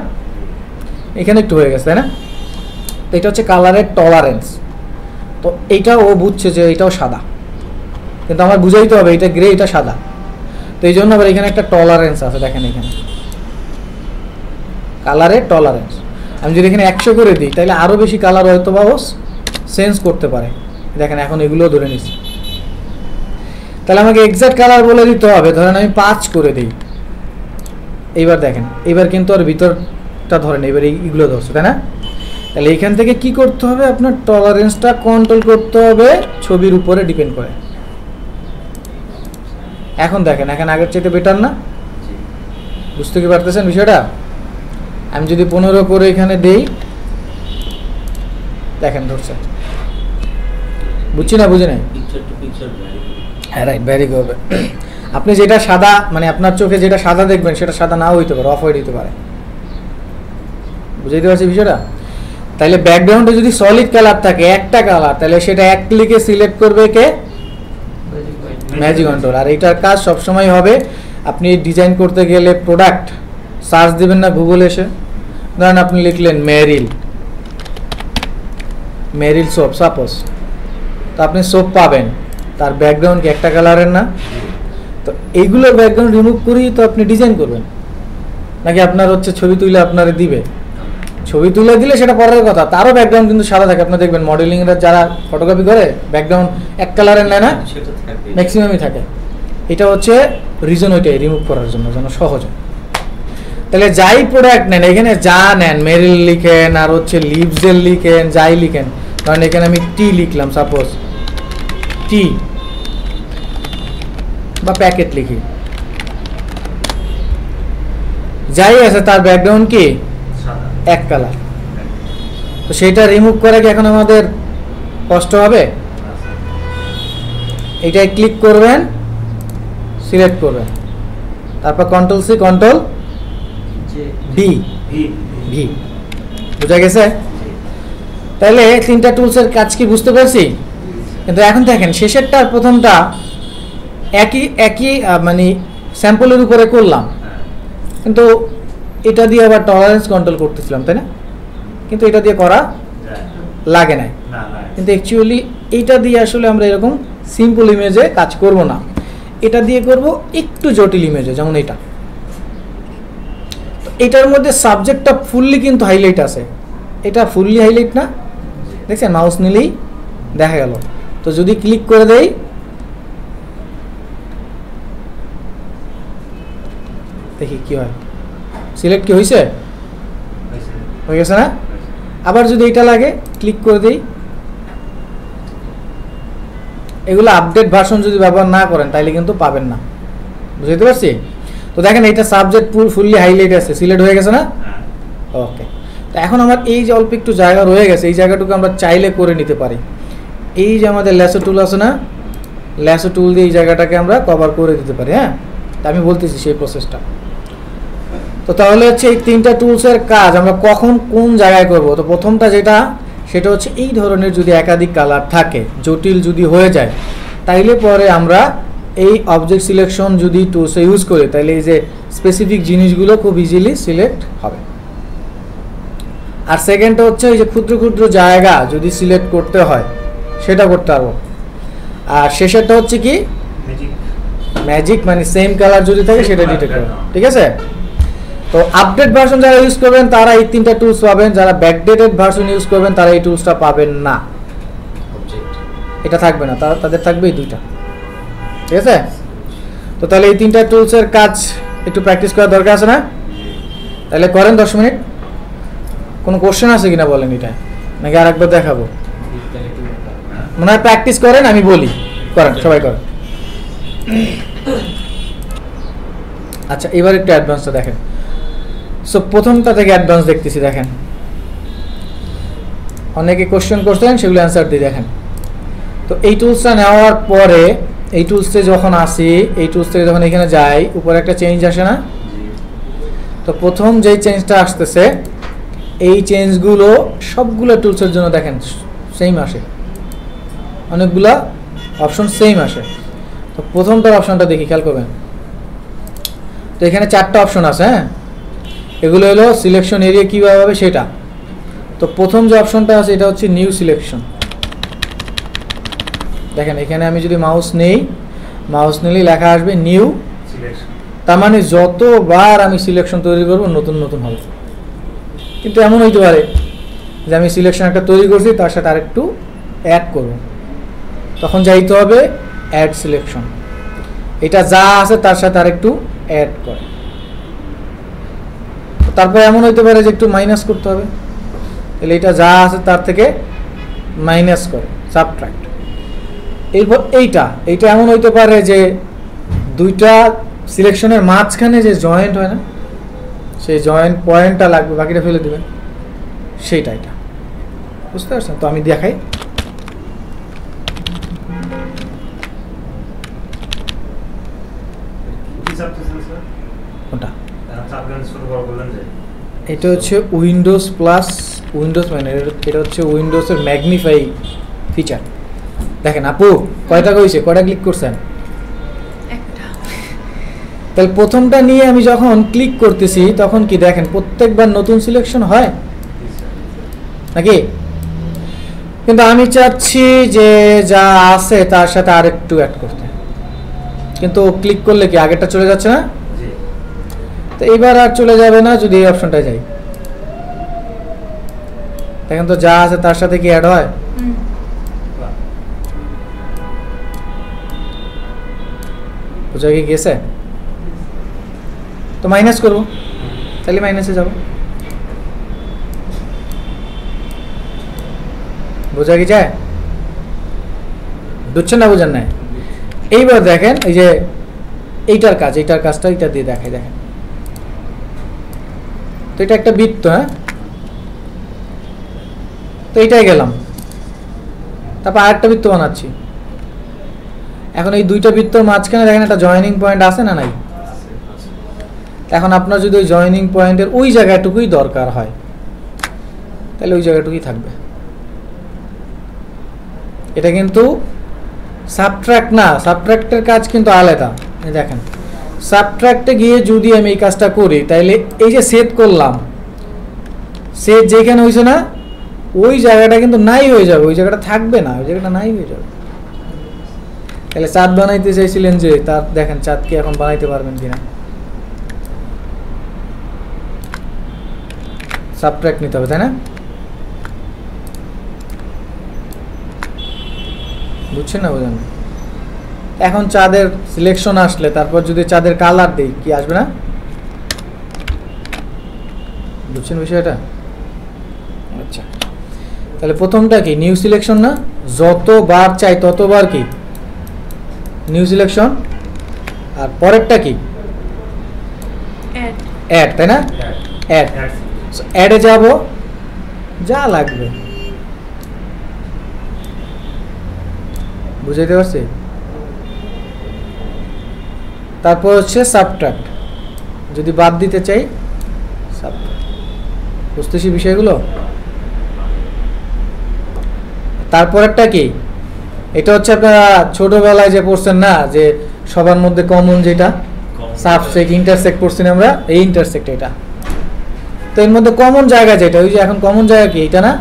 এখানে একটু হয়ে গেছে, তাই না? তো এটা হচ্ছে কালারের টলারেন্স। তো এইটা ও বুঝছে যে এটাও সাদা, কিন্তু আমার বুঝাইতে হবে এটা গ্রে, এটা সাদা। তো এই জন্য আবার এখানে একটা টলারেন্স আছে, দেখেন এখানে কালারের টলারেন্স। আমি যদি এখানে 100 করে দিই তাহলে আরও বেশি কালার হয়তো বা ও সেন্স করতে পারে। দেখেন এখন এগুলোও ধরে নিচ্ছি, তাহলে আমাকে এক্সাক্ট কালার বলে দিতে হবে। ধরেন আমি 5 করে দিই, এইবার দেখেন এবার কিন্তু আর ভিতরটা ধরেন, এবার এইগুলো ধরছে, তাই না? তাহলে এইখান থেকে কি করতে হবে? আপনার টলারেন্সটা কন্ট্রোল করতে হবে, ছবির উপরে ডিপেন্ড করে। এখন দেখেন এখন আগের চাইতে বেটার না? বুঝতে কি পারতেছেন বিষয়টা? আমি যদি 15 করে এখানে দেই, দেখেন ধরছে, বুঝছি না? বুঝি নাই? Picture to picture vary. হ্যাঁ, রাইট, ভ্যারি গুড। আপনি যেটা সাদা মানে আপনার চোখে যেটা সাদা দেখবেন সেটা সাদা নাও হইতে পারে, অফ হোয়াইট হইতে পারে। বুঝাইতে পারছি বিষয়টা? তাহলে ব্যাকগ্রাউন্ডে যদি সলিড কালার থাকে একটা কালার, তাহলে সেটা এক ক্লিকে সিলেক্ট করবে কে? Magic control. আর এটার কাজ সবসময় হবে, আপনি ডিজাইন করতে গেলে প্রোডাক্ট সার্চ দিবেন না গুগলে এসে, ধরেন আপনি লিখলেন মেরিল সোপ সাপোজ, তো আপনি সোপ পাবেন, তার ব্যাকগ্রাউন্ড কি একটা কালারের না? তো এইগুলো ব্যাকগ্রাউন্ড রিমুভ করেই তো আপনি ডিজাইন করবেন, নাকি আপনার হচ্ছে ছবি তুলে আপনারা দিবে? ছবি তুলে দিলে সেটা পরের কথা, তারও ব্যাকগ্রাউন্ড কিন্তু সাদা থাকে। আপনি দেখবেন মডেলিংয়ের যারা ফটোগ্রাফি করে ব্যাকগ্রাউন্ড এক কালারের নেয় না, সেটা থাকবে ম্যাক্সিমামই থাকে। এটা হচ্ছে রিজন, ওইটাই রিমুভ করার জন্য, যেন সহজ হয়। তাহলে যাই প্রোডাক্ট নেন, এখানে যা নেন, মেরিল লিখেন আর হচ্ছে লিভসেল লিখেন, যাই লিখেন, কারণ এখানে আমি টি লিখলাম, সাপোজ টি বা প্যাকেট লিখি, যাই আছে তার ব্যাকগ্রাউন্ড কি সাদা এক কালার। তো সেটা রিমুভ করা কি এখন আমাদের কষ্ট হবে? এটাই ক্লিক করবেন, সিলেক্ট করবেন, তারপর control C control V, V. বুঝা গেছে? তাহলে 3টা টুলসের কাজ কি বুঝতে পারছি? কিন্তু এখন দেখেন শেষেরটা আর প্রথমটা একই মানে স্যাম্পলের উপরে করলাম, কিন্তু এটা দিয়ে আবার টলারেন্স কন্ট্রোল করতেছিলাম, তাই না? কিন্তু এটা দিয়ে করা লাগে না। কিন্তু অ্যাকচুয়ালি এইটা দিয়ে আসলে আমরা এরকম সিম্পল ইমেজে কাজ করব না, এটা দিয়ে করব একটু জটিল ইমেজে, যেমন এটা। এটার মধ্যে সাবজেক্টটা ফুললি কিন্তু হাইলাইট আছে, এটা ফুললি হাইলাইট না, দেখছেন? মাউস নিলেই দেখা গেল। তো যদি ক্লিক করে দেই, দেখি কি হয়, সিলেক্ট কি হয়েছে? হয়ে গেছে না? আবার যদি এটা লাগে ক্লিক করে দেই, এগুলো আপডেট ভার্সন যদি ব্যবহার না করেন তাহলে কিন্তু পাবেন না, বুঝতে পারছি? তো দেখেন এটা সাবজেক্ট ফুললি হাইলাইট আছে, সিলেক্ট হয়ে গেছে না? ওকে। তো এখন আমার এই যে অল্প একটু জায়গা রয়ে গেছে, এই জায়গাটুকু আমরা চাইলে করে নিতে পারি। এই যে আমাদের ল্যাসো টুল আছে না, ল্যাসো টুল দিয়ে এই জায়গাটাকে আমরা কভার করে দিতে পারি। হ্যাঁ, তা আমি বলতেছি সেই প্রসেসটা। তো তাহলে হচ্ছে এই তিনটা টুলসের কাজ আমরা কখন কোন জায়গায় করব। তো প্রথমটা যেটা, সেটা হচ্ছে এই ধরনের যদি একাধিক কালার থাকে, জটিল যদি হয়ে যায়, তাইলে পরে আমরা এই অবজেক্ট সিলেকশন যদি টুলসে ইউজ করি, তাহলে এই যে স্পেসিফিক জিনিসগুলো খুব ইজিলি সিলেক্ট হবে। আর সেকেন্ডটা হচ্ছে এই যে ক্ষুদ্র ক্ষুদ্র জায়গা যদি সিলেক্ট করতে হয় সেটা করতে পারবো। আর শেষেরটা হচ্ছে কি, ম্যাজিক, মানে সেম কালার যদি থাকে সেটা ডিটেক্ট করবে। ঠিক আছে? তো আপডেট ভার্সন যারা ইউজ করবেন তারা এই তিনটা টুলস পাবেন, যারা ব্যাকডেটেড ভার্সন ইউজ করবেন তারা এই টুলসটা পাবেন না, এটা থাকবে না, তাদের থাকবে এই দুইটা। ঠিক আছে? তো তাহলে এই তিনটা টুলসের কাজ একটু প্র্যাকটিস করার দরকার আছে না? তাহলে করেন 10 মিনিট। কোনো কোশ্চেন আছে কিনা বলেন এটা, নাকি আরেকবার দেখাবো? মনে হয় প্র্যাকটিস করেন, আমি বলি করেন, সবাই করেন। আচ্ছা, এবার একটু অ্যাডভান্সটা দেখেন। সো প্রথমটা থেকে অ্যাডভান্স দেখতেছি, দেখেন অনেকে কোশ্চেন করছেন, সেগুলো অ্যান্সার দিয়ে দেখেন। তো এই টুলসটা নেওয়ার পরে, এই টুলসে যখন আসি, এই টুলস থেকে যখন এখানে যাই, উপরে একটা চেঞ্জ আসে না? তো প্রথম যেই চেঞ্জটা আসতেছে, এই চেঞ্জগুলো সবগুলো টুলসের জন্য দেখেন সেম আসে, অনেকগুলা অপশন সেম আসে। তো প্রথমটার অপশনটা দেখি, খেয়াল করবেন। তো এখানে 4টা অপশন আছে। হ্যাঁ, এগুলো হলো সিলেকশন এরিয়া কীভাবে হবে সেটা। তো প্রথম যে অপশনটা আছে এটা হচ্ছে নিউ সিলেকশন। দেখেন এখানে আমি যদি মাউস নেই, মাউস নিলেই লেখা আসবে নিউ সিলেকশন। তার মানে যতবার আমি সিলেকশন তৈরি করব নতুন নতুন হবে। কিন্তু এমন হইতে পারে যে আমি সিলেকশন একটা তৈরি করছি, তার সাথে আরেকটু অ্যাড করব, তখন যাইতে হবে অ্যাড সিলেকশন। এটা যা আছে তার সাথে আরেকটু অ্যাড করে। তারপর এমন হইতে পারে যে একটু মাইনাস করতে হবে, তাহলে এটা যা আছে তার থেকে মাইনাস করে, সাবট্রাক্ট। এরপর এইটা এমন হইতে পারে যে দুইটা সিলেকশনের মাঝখানে যে জয়েন্ট হয় না, সেই জয়েন্ট পয়েন্টটা লাগবে, বাকিটা ফেলে দেবেন, সেইটা এটা। বুঝতে পারছেন? তো আমি দেখাই। কোনটা? এটা হচ্ছে উইন্ডোজ প্লাস উইন্ডোজ, মানে এটা হচ্ছে উইন্ডোজের ম্যাগনিফাই ফিচার। দেখেন আপু কয়টা কইছে, কয়টা ক্লিক করছেন? তাহলে প্রথমটা নিয়ে আমি যখন ক্লিক করতেছি তখন কি দেখেন প্রত্যেকবার নতুন সিলেকশন হয় নাকি? কিন্তু আমি চাচ্ছি যে যা আছে তার সাথে আরেকটু অ্যাড করতে, কিন্তু ক্লিক করলে কি আগেরটা চলে যাচ্ছে না? তো এইবার আর চলে যাবে না যদি এই অপশনটায় যাই। দেখেন তো যা আছে তার সাথে কি অ্যাড হয়? বুঝা কি গেছে? তো মাইনাস করবো, তাহলে মাইনাসে যাব। বোঝা কি যায়? বুঝছেন না? বুঝেন না? এইবার দেখেন এই যে এইটার কাজটা এটা দিয়ে দেখাই। দেখেন তো এটা একটা বৃত্ত। হ্যাঁ, তো এইটাই গেলাম, তারপর আরেকটা বৃত্ত বানাচ্ছি। এখন এই দুইটা বৃত্তর মাঝখানে দেখেন একটা জয়েনিং পয়েন্ট আছে না নাই? এখন আপনার যদি ওই জয়েনিং পয়েন্টের ওই জায়গাটুকুই দরকার হয় তাহলে ওই জায়গাটুকুই থাকবে। এটা কিন্তু সাবট্রাক্ট না, সাবট্রাক্টের কাজ কিন্তু আলাদা। দেখেন সাবট্রাক্টে গিয়ে যদি আমি এই কাজটা করি তাহলে এই যে সেট করলাম, সেট যেখানে হয়েছে না ওই জায়গাটা কিন্তু নাই হয়ে যাবে, ওই জায়গাটা থাকবে না, ওই জায়গাটা নাই হয়ে যাবে। তাহলে চাঁদ বানাইতে চাইছিলেন যে, তার দেখেন চাঁদকে এখন বানাইতে পারবেন কিনা। সাবট্রাক্ট নিতে হবে, তাই না? বুঝছেন না? বোঝেন না? এখন চাঁদের সিলেকশন আসলে তারপর যদি চাঁদের কালার দেই কি আসবে না? বুঝছেন বিষয়টা? আচ্ছা, তাহলে প্রথমটা কি নিউ সিলেকশন না? যতবার চাই ততবার কি নিউ সিলেকশন, আর পরেরটা কি অ্যাড, তাই না? অ্যাড, অ্যাডে যাব যা লাগবে, বুঝাইতে পারছি? তারপর হচ্ছে সাবট্রাক্ট, যদি বাদ দিতে চাই সাবট্রাক্ট। বুঝতেছি বিষয়গুলো? তারপরেরটা কি? এটা হচ্ছে আপনারা ছোটবেলায় যে পড়ছেন না, যে সবার মধ্যে কমন যেটা সাবসেক্ট ইন্টারসেক্ট পড়ছেন আমরা, এই ইন্টারসেক্ট এটা। তো এর মধ্যে কমন জায়গা যেটা, ওই যে এখন কমন জায়গা কি এটা না,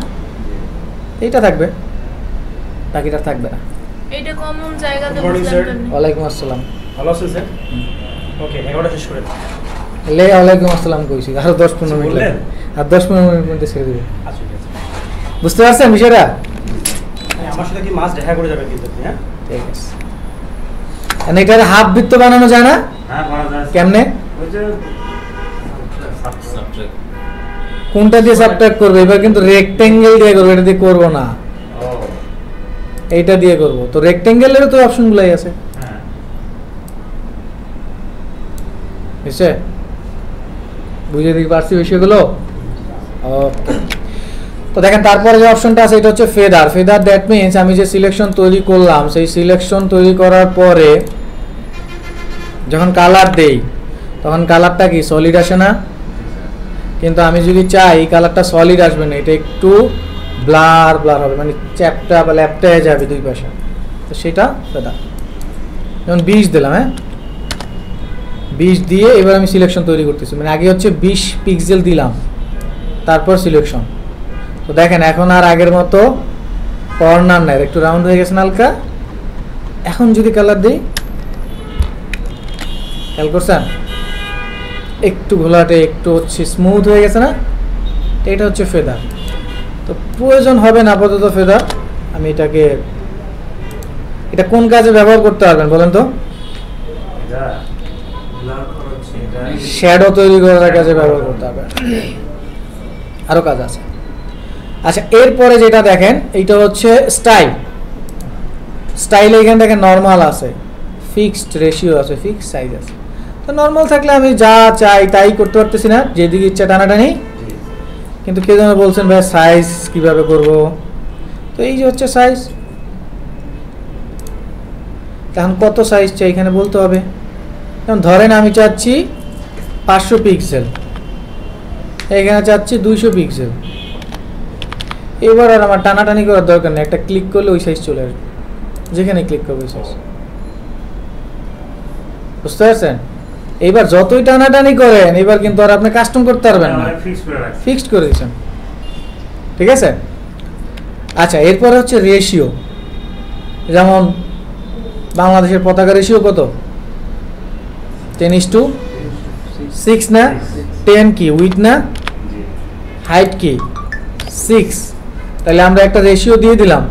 এইটা থাকবে, বাকিটা থাকবে না। এটা কমন জায়গাতে ওয়ালাইকুম আসসালাম। ভালো আছেন স্যার? ওকে, 11টা শেষ করে দাও। লে ওয়ালাইকুম আসসালাম কইছি, আরো 10-15 মিনিট বললেন? আর 10-15 মিনিট মধ্যে ছেড়ে দেব। আচ্ছা ঠিক আছে। বুঝতে পারছেন বিষয়টা? আমার সাথে কি মাছ দেখা করে যাবে কিন্তু, হ্যাঁ? ঠিক আছে। আর এটার হাফ বৃত্ত বানানো যায় না? হ্যাঁ, করা যায়। কেমনে? ওই যে সাবট্রাক্ট কোনটা দিয়ে সাবট্রাক্ট করবে? এবার কিন্তু রেক্টেঙ্গেল দিয়ে করব, এটা দিয়ে করব না, ও এইটা দিয়ে করব। তো রেক্টেঙ্গেলেরও তো অপশনগুলাই আছে, হ্যাঁ। বুঝছে? বুঝে দিতে পারছি বিষয়গুলো? ওকে, তো দেখেন তারপরে যে অপশনটা আছে এটা হচ্ছে ফেদার। ফেদার দ্যাট মিনস আমি যে সিলেকশন তৈরি করলাম, সেই সিলেকশন তৈরি করার পরে যখন কালার দেই তখন কালারটা কি সলিড আসে না? কিন্তু আমি যদি চাই কালারটা সলিড আসবে না, এটা একটু ব্লার ব্লার হবে, মানে চ্যাপটা বা ল্যাপটায় যাবে দুই পাশে, তো সেটা ফেদার। যেমন 20 দিলাম, হ্যাঁ 20 দিয়ে এবার আমি সিলেকশন তৈরি করতেছি, মানে আগে হচ্ছে 20 পিক্সেল দিলাম তারপর সিলেকশন। তো দেখেন এখন আর আগের মতো কর্নার নাই, একটু রাউন্ড হয়ে গেছে হালকা। এখন যদি কালার দিই, খেয়াল করছেন একটু ঘোলাটে, একটু হচ্ছে স্মুথ হয়ে গেছে না? এটা হচ্ছে ফেদার। তো প্রয়োজন হবে না আপাতত ফেদার। আমি এটাকে, এটা কোন কাজে ব্যবহার করতে পারবেন বলেন তো? এটা ব্লার করা হচ্ছে, এটা শ্যাডো তৈরি করার কাজে ব্যবহার করতে হবে, আরো কাজ আছে। আচ্ছা, এরপরে যেটা দেখেন এইটা হচ্ছে স্টাইল। স্টাইলে এখানে দেখেন নর্মাল আছে, ফিক্সড রেশিও আছে, ফিক্সড সাইজ আছে। তো নর্মাল থাকলে আমি যা চাই তাই করতে পারতেছি না, যেদিকে ইচ্ছা টানাটানি। কিন্তু কেউ যেন বলছেন ভাই সাইজ কিভাবে করব, তো এই যে হচ্ছে সাইজ। এখন কত সাইজ চাই এখানে বলতে হবে। যেমন ধরেন আমি চাচ্ছি 500 পিক্সেল, এখানে চাচ্ছি 200 পিক্সেল। এবার আর আমার টানাটানি করার দরকার নেই, একটা ক্লিক করলে ওই সাইজ চলে আসবে, যেখানে ক্লিক করবে ওই সাইজ। বুঝতে পারছেন? এইবার যতই টানাটানি করেন এবার কিন্তু আর আপনি কাস্টম করতে পারবেন না, ফিক্স করে রাখছি। ফিক্সড করে দিচ্ছেন, ঠিক আছে? আচ্ছা, এরপরে হচ্ছে রেশিও। যেমন বাংলাদেশের পতাকা রেশিও কত? 10:6 না? 10 কি উইথ না, হাইট কি 6, তাহলে আমরা একটা রেশিও দিয়ে দিলাম।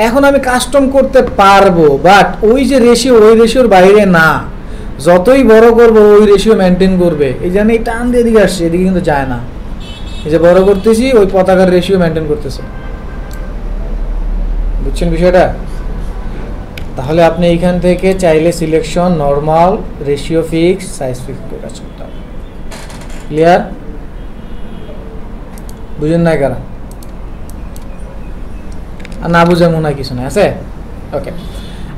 এখন আমি কাস্টম করতে পারবো, বাট ওই যে রেশিও, ওই রেশিওর বাইরে না। যতই বড় করবো ওই রেশিও মেনটেন করবে। এই জন্য এই টান দিয়ে এদিকে আসছে, এদিকে কিন্তু যায় না। এই যে বড় করতেছি ওই পতাকার রেশিও মেনটেন করতেছে। বুঝছেন বিষয়টা? তাহলে আপনি এইখান থেকে চাইলে selection, normal, ratio fix, size fix করে কাজ করতে হবে। ক্লিয়ার? বুঝেন না কারা? আর না বুঝে মনে হয় কিছু না আছে। ওকে,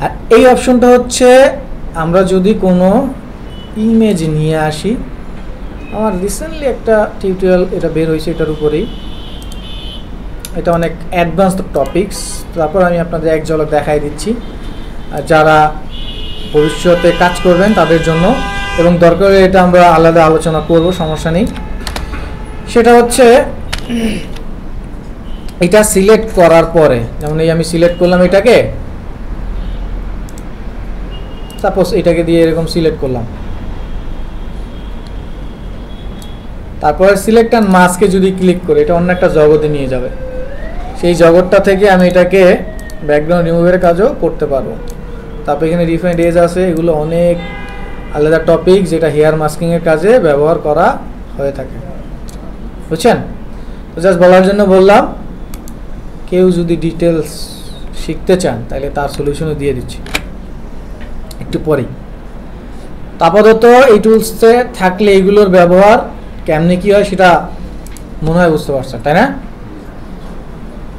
আর এই অপশনটা হচ্ছে আমরা যদি কোনো ইমেজ নিয়ে আসি। আমার রিসেন্টলি একটা টিউটোরিয়াল এটা বের হয়েছে এটার উপরেই, এটা অনেক অ্যাডভান্স টপিকস। তারপর আমি আপনাদের এক ঝলক দেখাই দিচ্ছি, আর যারা ভবিষ্যতে কাজ করবেন তাদের জন্য এবং দরকার হলে এটা আমরা আলাদা আলোচনা করব, সমস্যা নেই। সেটা হচ্ছে এটা সিলেক্ট করার পরে, যেমন এই আমি সিলেক্ট করলাম এটাকে, সাপোজ এটাকে দিয়ে এরকম সিলেক্ট করলাম, তারপরে সিলেক্ট অ্যান্ড মাস্কে যদি ক্লিক করে এটা অন্য একটা জগতে নিয়ে যাবে। সেই জগৎটা থেকে আমি এটাকে ব্যাকগ্রাউন্ড রিমুভের কাজও করতে পারবো। তারপর এখানে রিফাইন্ড এজ আছে, এগুলো অনেক আলাদা টপিক যেটা হেয়ার মাস্কিংয়ের কাজে ব্যবহার করা হয়ে থাকে, বুঝছেন? তো জাস্ট বলার জন্য বললাম, কেউ যদি ডিটেলস শিখতে চান তাহলে তার সলিউশনও দিয়ে দিচ্ছি একটু পরেই। আপাতত এই টুলসে থাকলে এইগুলোর ব্যবহার কেমনে কি হয় সেটা মনে হয় বুঝতে পারছেন, তাই না?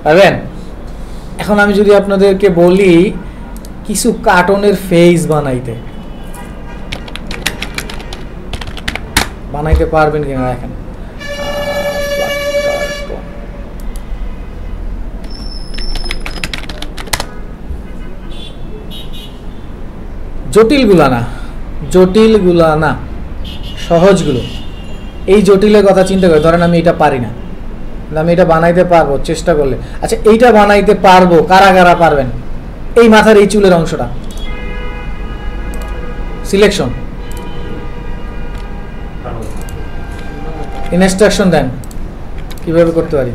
পারবেন? এখন আমি যদি আপনাদেরকে বলি কিছু কার্টুনের ফেস বানাইতে পারবেন কিনা দেখেন। জটিলগুলা না, সহজগুলো। এই জটিলের কথা চিন্তা করে, ধরেন আমি এটা পারি না, আমি এটা বানাইতে পারবো চেষ্টা করলে। আচ্ছা, এইটা বানাইতে পারবো, কারা কারা পারবেন? এই মাথার এই চুলের অংশটা সিলেকশন, ইনস্ট্রাকশন দেন কিভাবে করতে পারি।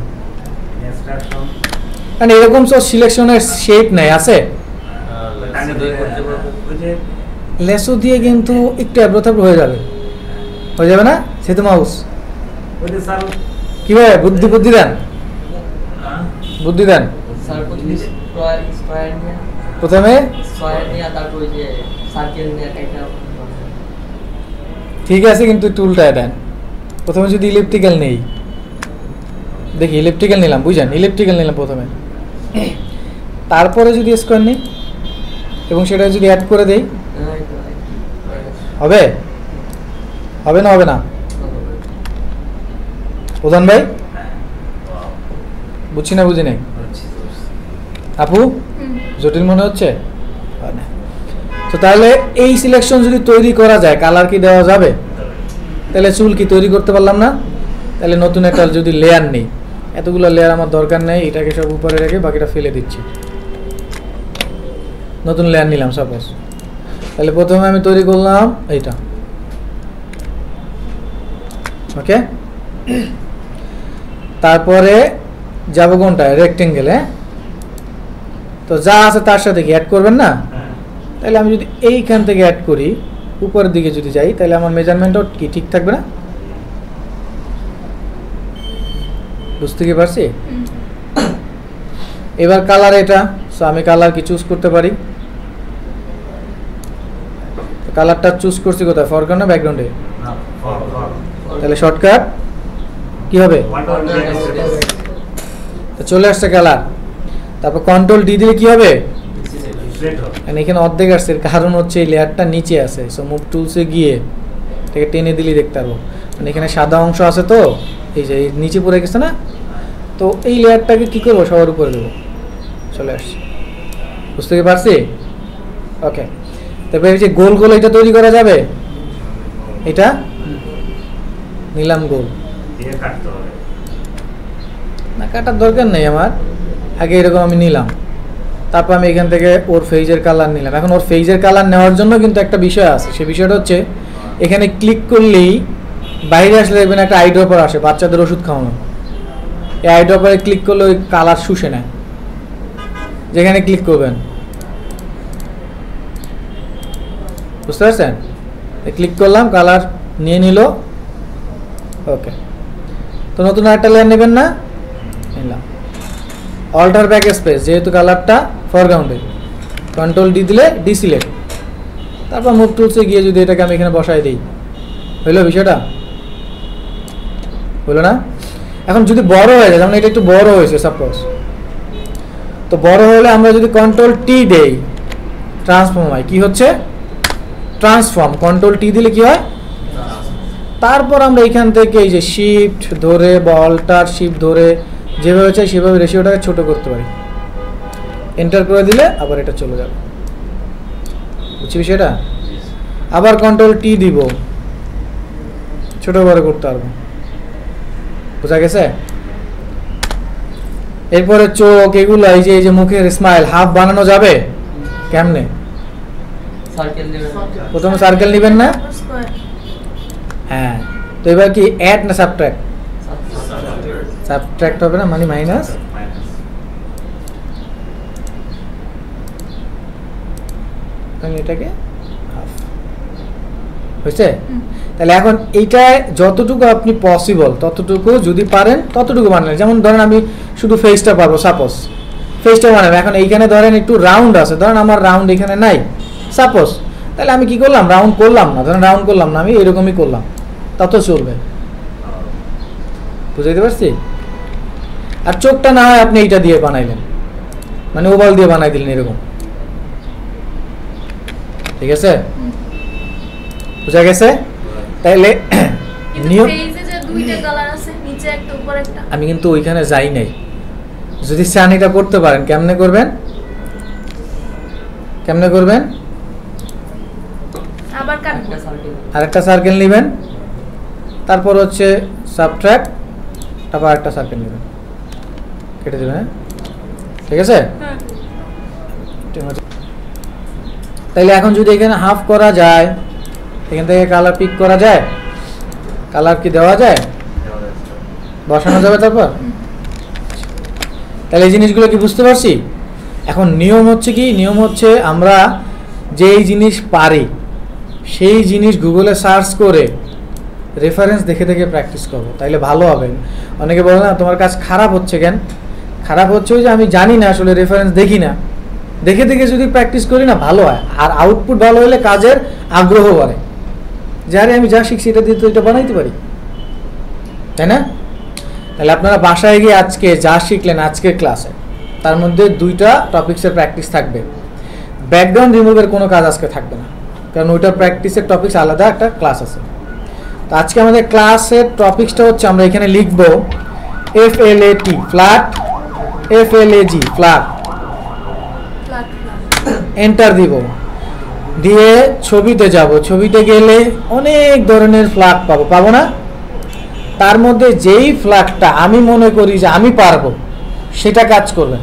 কারণ এরকম সব সিলেকশনের শেপ নাই, আছে লেসো দিয়ে কিন্তু একটু অ্যাব্রোথাব্রো হয়ে যাবে না? সেতু মাউস কিভাবে বুদ্ধি দেন, প্রথমে ঠিক আছে, কিন্তু টুলটা দেন প্রথমে। যদি ইলেকট্রিক্যাল নেই, দেখি ইলেকট্রিক্যাল নিলাম, বুঝলেন? ইলেকট্রিক্যাল নিলাম প্রথমে, তারপরে যদি স্কোয়ার নিই এবং সেটা যদি অ্যাড করে দেই, হবে না? হবে না প্রধান ভাই? বুঝছি না, বুঝি নাই আপু? জটিল মনে হচ্ছে? তো তাহলে এই সিলেকশন যদি তৈরি করা যায়, কালার কি দেওয়া যাবে? তাহলে চুল কি তৈরি করতে পারলাম না? তাহলে নতুন একটা যদি লেয়ার নেই, এতগুলো লেয়ার আমার দরকার নেই, এটাকে সব উপরে রেখে বাকিটা ফেলে দিচ্ছি, নতুন লেয়ার নিলাম সাপোজ। তাহলে প্রথমে আমি তৈরি করলাম এইটা, ওকে। তারপরে যাব কোনটা? রেক্টেঙ্গেলে। তো যা আছে তার সাথে কি অ্যাড করবেন না? তাহলে আমি যদি এইখান থেকে অ্যাড করি, উপরের দিকে যদি যাই, তাহলে আমার মেজারমেন্টও কি ঠিক থাকবে না? বুঝতে কি পারছি? এবার কালার এটা, সো আমি কালার কি চুজ করতে পারি। কালারটা চুজ করছি কোথায়? ফরগ্রাউন্ড না ব্যাকগ্রাউন্ডে? তাহলে শর্টকাট কি হবে? চলে আসছে কালার। তারপর কন্ট্রোল ডি দিলে কি হবে? এখানে অর্ধেক আসছে, কারণ হচ্ছে এই লেয়ারটা নিচে আছে। সো মুভ টুলসে গিয়ে এটাকে টেনে দিলেই দেখতে পারবো, মানে এখানে সাদা অংশ আছে, তো এই যে নিচে পড়ে গেছে না, তো এই লেয়ারটাকে কি করবো? সবার উপরে দেবো। চলে আসছে, বুঝতে পারছি? ওকে। তারপরে এই যে গোল গোল এটা তৈরি করা যাবে, এটা নিলাম গোল, না কাটার দরকার নেই আমার, আগে এরকম আমি নিলাম, তারপর আমি এখান থেকে ওর ফেজের কালার নিলাম। এখন ওর ফেজের কালার নেওয়ার জন্য কিন্তু একটা বিষয় আছে, সেই বিষয়টা হচ্ছে এখানে ক্লিক করলেই বাইরে আসলে দেখবেন একটা আই ড্রপার আসে, বাচ্চাদের ওষুধ খাওয়ানো। এই আই ড্রপারে ক্লিক করলে ওই কালার শুষে নেয়, যেখানে ক্লিক করবেন, বুঝতে পারছেন? ক্লিক করলাম, কালার নিয়ে নিল, ওকে। তো নতুন একটা লেয়ার নেবেন না? নিলাম। অল্টার ব্যাক স্পেস, যেহেতু কালারটা ফরগ্রাউন্ডে, কন্ট্রোল ডি দিলে ডিসিলেক্ট, তারপর মুভ টুলসে গিয়ে যদি এটাকে আমি এখানে বসাই দিই, হইলো বিষয়টা? হইলো না? এখন যদি বড় হয়ে যায়, যেমন এটা একটু বড় হয়েছে সাপোজ, তো বড় হলে আমরা যদি কন্ট্রোল টি দেই, ট্রান্সফর্ম হয়। কি হচ্ছে? ট্রান্সফর্ম। কন্ট্রোল টি দিলে কি হয়? তারপর আমরা এখান থেকে এই যে শিফট ধরে বা অল্টার শিফট ধরে যেভাবে চাই সেভাবে রেশিওটাকে ছোট করতে পারি। এন্টার করে দিলে আবার এটা চলে যাবে। বুঝছি বিষয়টা? আবার কন্ট্রোল টি দিব, ছোট বড় করতে পারবো। বোঝা গেছে? এরপরে চোখ, এগুলো এই যে মুখের স্মাইল হাফ বানানো যাবে কেমনে? প্রথমে সার্কেল নেবেন না? হ্যাঁ, তো এবার কি অ্যাড না সাবট্রাক্ট? সাবট্রাক্ট হবে না, মানে মাইনাস। এটাকে হাফ হয়েছে। তাহলে এখন এইটা যতটুকু আপনি পসিবল ততটুকু যদি পারেন ততটুকু বানালেন। যেমন ধরেন আমি শুধু ফেসটা পারবো, সাপোজ ফেসটা বানাবো। এখন এইখানে ধরেন একটু রাউন্ড আছে, ধরেন আমার রাউন্ড এখানে নাই সাপোজ, তাহলে আমি কি করলাম, রাউন্ড করলাম না, ধরেন রাউন্ড করলাম না, আমি এরকমই করলাম, তত চলবে। বুঝাইতে পারছি? আর চোখটা না হয় আপনি এইটা দিয়ে বানাইলেন, মানে ওভাল দিয়ে বানাই দিলেন এরকম। ঠিক আছে, বুঝা গেছে? তাইলে নিয়ম, আমি কিন্তু ওইখানে যাই নাই। যদি চান এটা করতে পারেন, কেমনে করবেন? কেমনে করবেন? আরেকটা সার্কেল নেবেন, তারপর হচ্ছে সাবট্রাক্ট, তারপর আরেকটা সার্কেল নেবেন, কেটে দেবেন। ঠিক আছে? তাইলে এখন যদি এখানে হাফ করা যায়, এখান থেকে কালার পিক করা যায়, কালার কি দেওয়া যায়, বসানো যাবে তারপর। তাহলে এই জিনিসগুলো কি বুঝতে পারছি? এখন নিয়ম হচ্ছে কি, নিয়ম হচ্ছে আমরা যেই জিনিস পারি সেই জিনিস গুগলে সার্চ করে রেফারেন্স দেখে দেখে প্র্যাকটিস করবো, তাইলে ভালো হবে। অনেকে বলে না তোমার কাজ খারাপ হচ্ছে কেন? খারাপ হচ্ছে ওই যে আমি জানি না, আসলে রেফারেন্স দেখি না, দেখে দেখে যদি প্র্যাকটিস করি না ভালো হয়। আর আউটপুট ভালো হলে কাজের আগ্রহ বাড়ে, যারে আমি যা শিখছি এটা দিয়ে তো এটা বানাইতে পারি, তাই না? তাহলে আপনারা বাসায় গিয়ে আজকে যা শিখলেন আজকের ক্লাসে, তার মধ্যে 2টা টপিক্সের প্র্যাকটিস থাকবে। ব্যাকগ্রাউন্ড রিমুভের কোনো কাজ আজকে থাকবে না, কারণ ওইটা প্র্যাকটিসের টপিক্স আলাদা একটা ক্লাস আছে। তো আজকে আমাদের ক্লাসের টপিক্সটা হচ্ছে, আমরা এখানে লিখব FLAT flat, FLAG flat, enter দিব, দিয়ে ছবিতে যাব। ছবিতে গেলে অনেক ধরনের ফ্ল্যাগ পাবো, পাবো না? তার মধ্যে যেই ফ্ল্যাগটা আমি মনে করি যে আমি পারবো সেটা কাজ করবেন।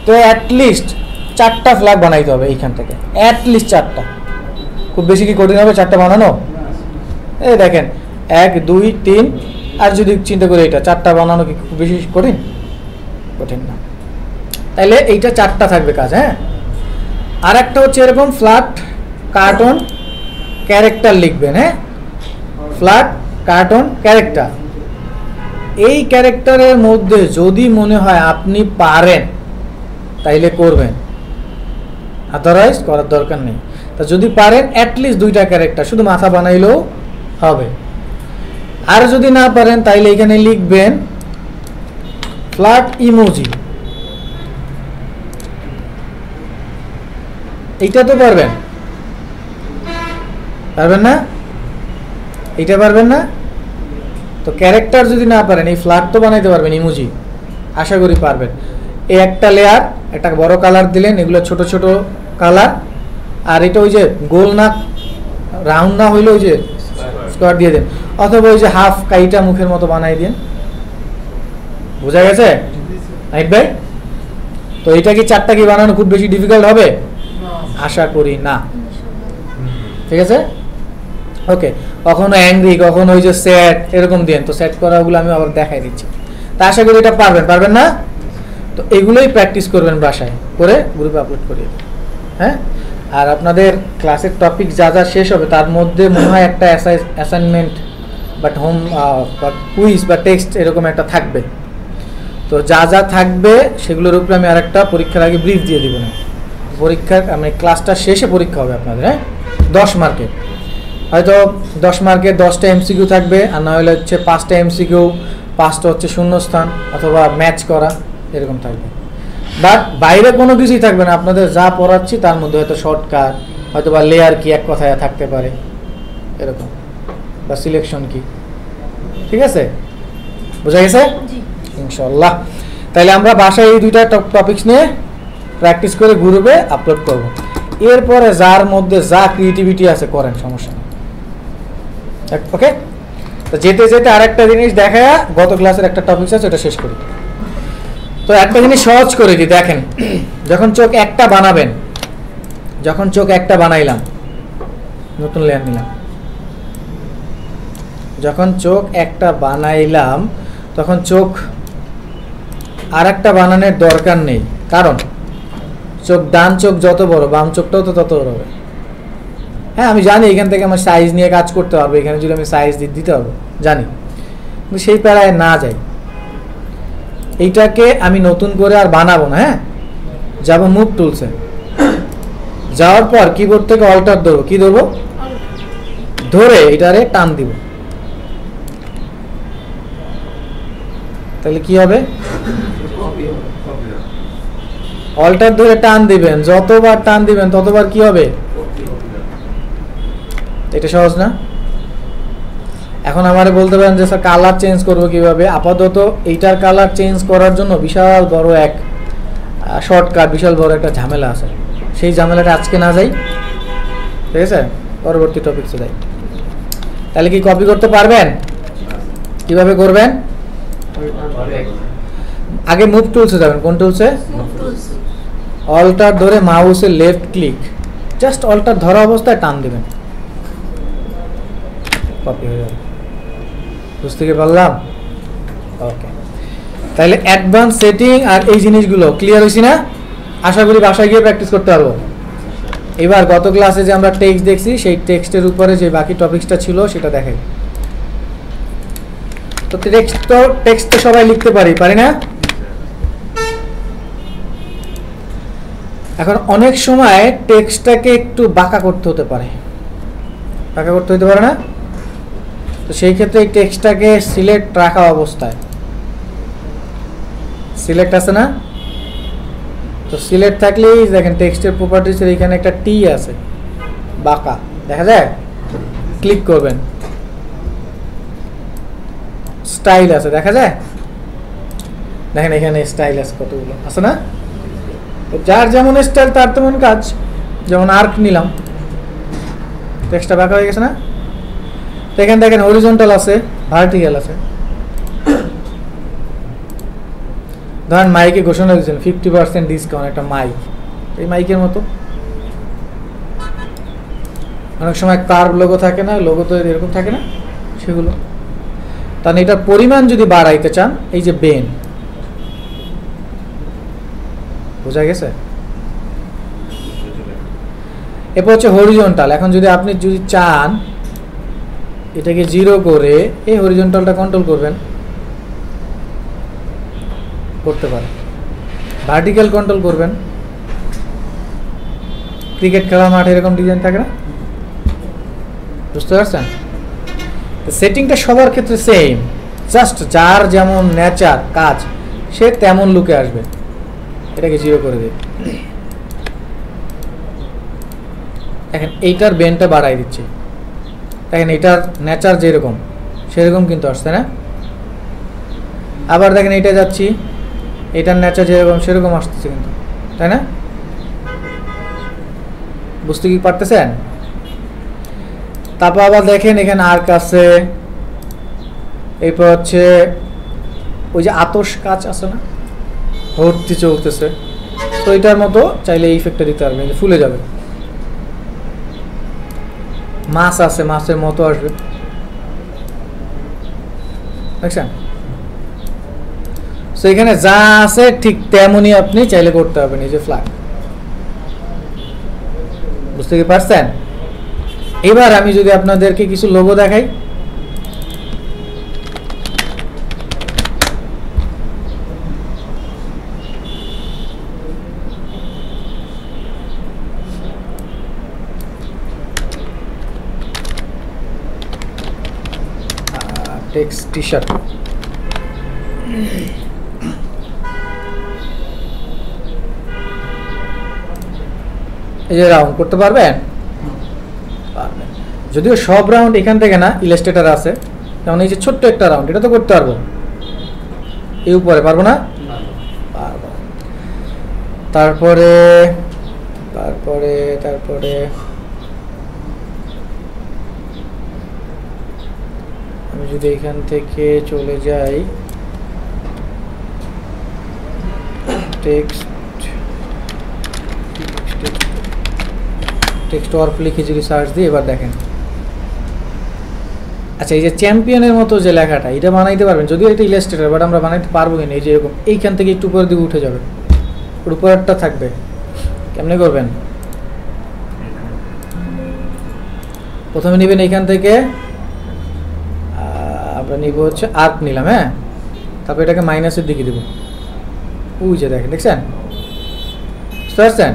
তো অ্যাটলিস্ট 4টা ফ্ল্যাগ বানাইতে হবে এইখান থেকে, অ্যাটলিস্ট 4টা। খুব বেশি কি কঠিন হবে 4টা বানানো? এই দেখেন 1 2 3, আর যদি চিন্তা করি এটা 4টা বানানো কি খুব বেশি কঠিন? কঠিন না। তাইলে এইটা 4টা থাকবে কাজ। হ্যাঁ, আর একটা হচ্ছে এরকম ফ্ল্যাট কার্টুন ক্যারেক্টার লিখবেন। হ্যাঁ, ফ্ল্যাট কার্টুন ক্যারেক্টার। এই ক্যারেক্টারের মধ্যে যদি মনে হয় আপনি পারেন তাইলে করবেন, আদারওয়াইজ করার দরকার নেই। তা যদি পারেন অ্যাটলিস্ট 2টা ক্যারেক্টার, শুধু মাথা বানাইলেও হবে। আর যদি না পারেন তাইলে এখানে লিখবেন ফ্ল্যাট ইমোজি। এইটা তো পারবেন, পারবেন না? এইটা পারবেন না? তো ক্যারেক্টার যদি না পারেন এই ফ্ল্যাগ তো বানাইতে পারবেন, ইমোজি আশা করি পারবেন। এই একটা লেয়ার, একটা বড় কালার দিলেন, এগুলো ছোট ছোট কালার। আর এটা ওই যে গোল না রাউন্ড না হইলে ওই যে স্কোয়ার দিয়ে দেন, অথবা ওই যে হাফ কাইটা মুখের মতো বানাই দিন। বোঝা গেছে রাইট ভাই? তো এটা কি 4টা কি বানানো খুব বেশি ডিফিকাল্ট হবে? আশা করি না। ঠিক আছে, ওকে। কখনো অ্যাংরি, কখনো ওই যে সেট, এরকম দেন। তো সেট করাগুলো আমি আবার দেখাই দিচ্ছি। তা আশা করি এটা পারবেন, পারবেন না? তো এগুলোই প্র্যাকটিস করবেন বাসায়, করে গ্রুপে আপলোড করিয়ে। হ্যাঁ, আর আপনাদের ক্লাসের টপিক যা যা শেষ হবে তার মধ্যে মনে হয় একটা অ্যাসাইনমেন্ট বাট হোম বা কুইজ বা টেক্সট এরকম একটা থাকবে। তো যা যা থাকবে সেগুলোর উপরে আমি আরেকটা পরীক্ষার আগে ব্রিফ দিয়ে দিব না। পরীক্ষার মানে ক্লাসটা শেষে পরীক্ষা হবে আপনাদের। হ্যাঁ, 10 মার্কের, হয়তো 10 মার্কের 10টা এমসিকিউ থাকবে, আর না হলে হচ্ছে 5টা এমসিকিউ, 5টা হচ্ছে শূন্যস্থান অথবা ম্যাচ করা, এরকম থাকবে। বাট বাইরে কোনো কিছুই থাকবে না, আপনাদের যা পড়াচ্ছি তার মধ্যে হয়তো শর্টকাট, হয়তো বা লেয়ার কি এক কথায় থাকতে পারে এরকম, বা সিলেকশন কি। ঠিক আছে, বোঝা গেছে ইনশাল্লাহ? তাহলে আমরা বাসায় এই 2টা টপিকস নিয়ে প্র্যাকটিস করে গ্রুপে আপলোড করব। এরপরে যার মধ্যে যা ক্রিয়েটিভিটি আছে করেন, সমস্যা নেই। ওকে, তো যেতে যেতে আরেকটা জিনিস দেখা, গত ক্লাসের একটা টপিক আছে ওটা শেষ করি। তো একটা জিনিস সহজ করে দিই, দেখেন যখন চোখ একটা বানাবেন, যখন চোখ একটা বানাইলাম, নতুন লেয়ার নিলাম, যখন চোখ একটা বানাইলাম তখন চোখ আর একটা বানানোর দরকার নেই, কারণ চোখ ডান চোখ যত বড় বাম চোখটাও তো তত বড় হবে। হ্যাঁ আমি জানি এখান থেকে আমার সাইজ নিয়ে কাজ করতে পারবো, এখানে যদি আমি সাইজ দিতে পারবো জানি, কিন্তু সেই প্যারায় না যাই। এইটাকে আমি নতুন করে আর বানাবো না। হ্যাঁ, যাবো মুভ টুলসে, যাওয়ার পর কিবোর্ড থেকে অল্টার ধরবো, কি ধরবো, ধরে এটারে টান দিব, তাহলে কি হবে, অল্টার ধরে টান দিবেন, যতবার টান দিবেন ততবার কি হবে, এটা সহজ না? এখন আমারে বলতে পারেন যে স্যার কালার চেঞ্জ করবো কিভাবে? আপাতত এইটার কালার চেঞ্জ করার জন্য বিশাল বড় এক শর্টকাট, বিশাল বড় একটা ঝামেলা আছে, সেই ঝামেলাটা আজকে না যাই, ঠিক আছে, পরবর্তী টপিকসে যাই। তাহলে কি কপি করতে পারবেন? কিভাবে করবেন? আগে মুভ টুলসে যাবেন। কোন টুলসে? অল্টার ধরে মাউসে লেফট ক্লিক, জাস্ট অল্টার ধরা অবস্থায় টান দিবেন, কপি হয়ে যাবে। বুঝতে কি পারলাম? ওকে, তাহলে অ্যাডভান্স সেটিং আর এই জিনিসগুলো ক্লিয়ার হয়েছি না? আশা করি বাসায় গিয়ে প্র্যাকটিস করতে পারবো। এবার গত ক্লাসে যে আমরা টেক্সট দেখছি, সেই টেক্সটের উপরে যে বাকি টপিকসটা ছিল সেটা দেখাই। তো টেক্সট তো সবাই লিখতে পারি না? এখন অনেক সময় টেক্সটটাকে একটু বাঁকা করতে হতে পারে, বাঁকা করতে হতে পারে না? তো সেই ক্ষেত্রে এই টেক্সটটাকে সিলেক্ট রাখা অবস্থায়, সিলেক্ট আছে না? তো সিলেক্ট থাকলেই দেখেন টেক্সটের প্রপার্টিসের এখানে একটা টি আছে, বাঁকা দেখা যায়, ক্লিক করবেন, স্টাইল আছে দেখা যায়, দেখেন এখানে স্টাইল আছে কতগুলো আছে না? তো যার যেমন স্টাইল তার তেমন কাজ। যেমন আর্ক নিলাম, টেক্সটটা বাঁকা হয়ে গেছে না? তো এখানে দেখেন হরিজন্টাল আছে, ভার্টিক্যাল আছে। ধরেন মাইকে ঘোষণা দিয়েছেন 50% ডিসকাউন্ট, একটা মাইক, এই মাইকের মতো অনেক সময় কার্ভ লোগো থাকে না, লোগো তো এরকম থাকে না, সেগুলো। তাহলে এটার পরিমাণ যদি বাড়াইতে চান, এই যে বেন, বোঝা গেছে? এরপর হচ্ছে হরিজন্টাল। এখন যদি আপনি চান এটাকে 0 করে এই হরিজন্টালটা কন্ট্রোল করবেন, করতে পারেন। ভার্টিক্যাল কন্ট্রোল করবেন, ক্রিকেট খেলার মাঠে এরকম ডিজাইন থাকে না, বুঝতে পারছেন? সেটিংটা সবার ক্ষেত্রে সেম, জাস্ট যার যেমন নেচার কাজ সে তেমন লুকে আসবে। এটাকে 0 করে দিই। দেখেন এইটার বেনটা বাড়াই দিচ্ছি, দেখেন এটার নেচার যেরকম সেরকম কিন্তু আসছে না? আবার দেখেন এইটা যাচ্ছি, এটার নেচার যেরকম সেরকম আসতেছে কিন্তু, তাই না? বুঝতে কি পারতেছেন? তারপর আবার দেখেন এখানে আর্ক আছে, এরপর হচ্ছে ওই যে আতস কাজ আছে না, ভর্তি চলতেছে, তো এটার মতো চাইলে এই ইফেক্টটা দিতে পারবেন, ফুলে যাবে। মাছ আছে, মাছের মতো আসবে, দেখছেন? তো এখানে যা আছে ঠিক তেমনই আপনি চাইলে করতে পারবেন, এই যে ফ্ল্যাগ। বুঝতে কি পারছেন? এবার আমি যদি আপনাদেরকে কিছু লোগো দেখাই, টেক্সট টি শার্ট, এই যে রাউন্ড করতে পারবেন? পারবেন। যদিও সব রাউন্ড এখান থেকে না, ইলাস্ট্রেটর আছে, যেমন এই যে ছোট্ট একটা রাউন্ড, এটা তো করতে পারবো, এই উপরে পারবো না? পারবো। তারপরে তারপরে আমি যদি এখান থেকে চলে যাই টেক্সট ওয়ার্ক লিখে যদি সার্চ দিই, এবার দেখেন। আচ্ছা, এই যে চ্যাম্পিয়নের মতো যে লেখাটা, এটা বানাইতে পারবেন, যদিও এটা ইলাস্ট্রেটর, বাট আমরা বানাইতে পারবো কিনা। এই যে এরকম এইখান থেকে একটু উপরের দিকে উঠে যাবে, ওর উপরেরটা থাকবে। কেমনে করবেন? প্রথমে নেবেন এইখান থেকে, আমরা নিব হচ্ছে আর্ক নিলাম, হ্যাঁ, তারপর এটাকে মাইনাসের দিকে দিব। ওই যে দেখেন, দেখছেন, বুঝতে পারছেন?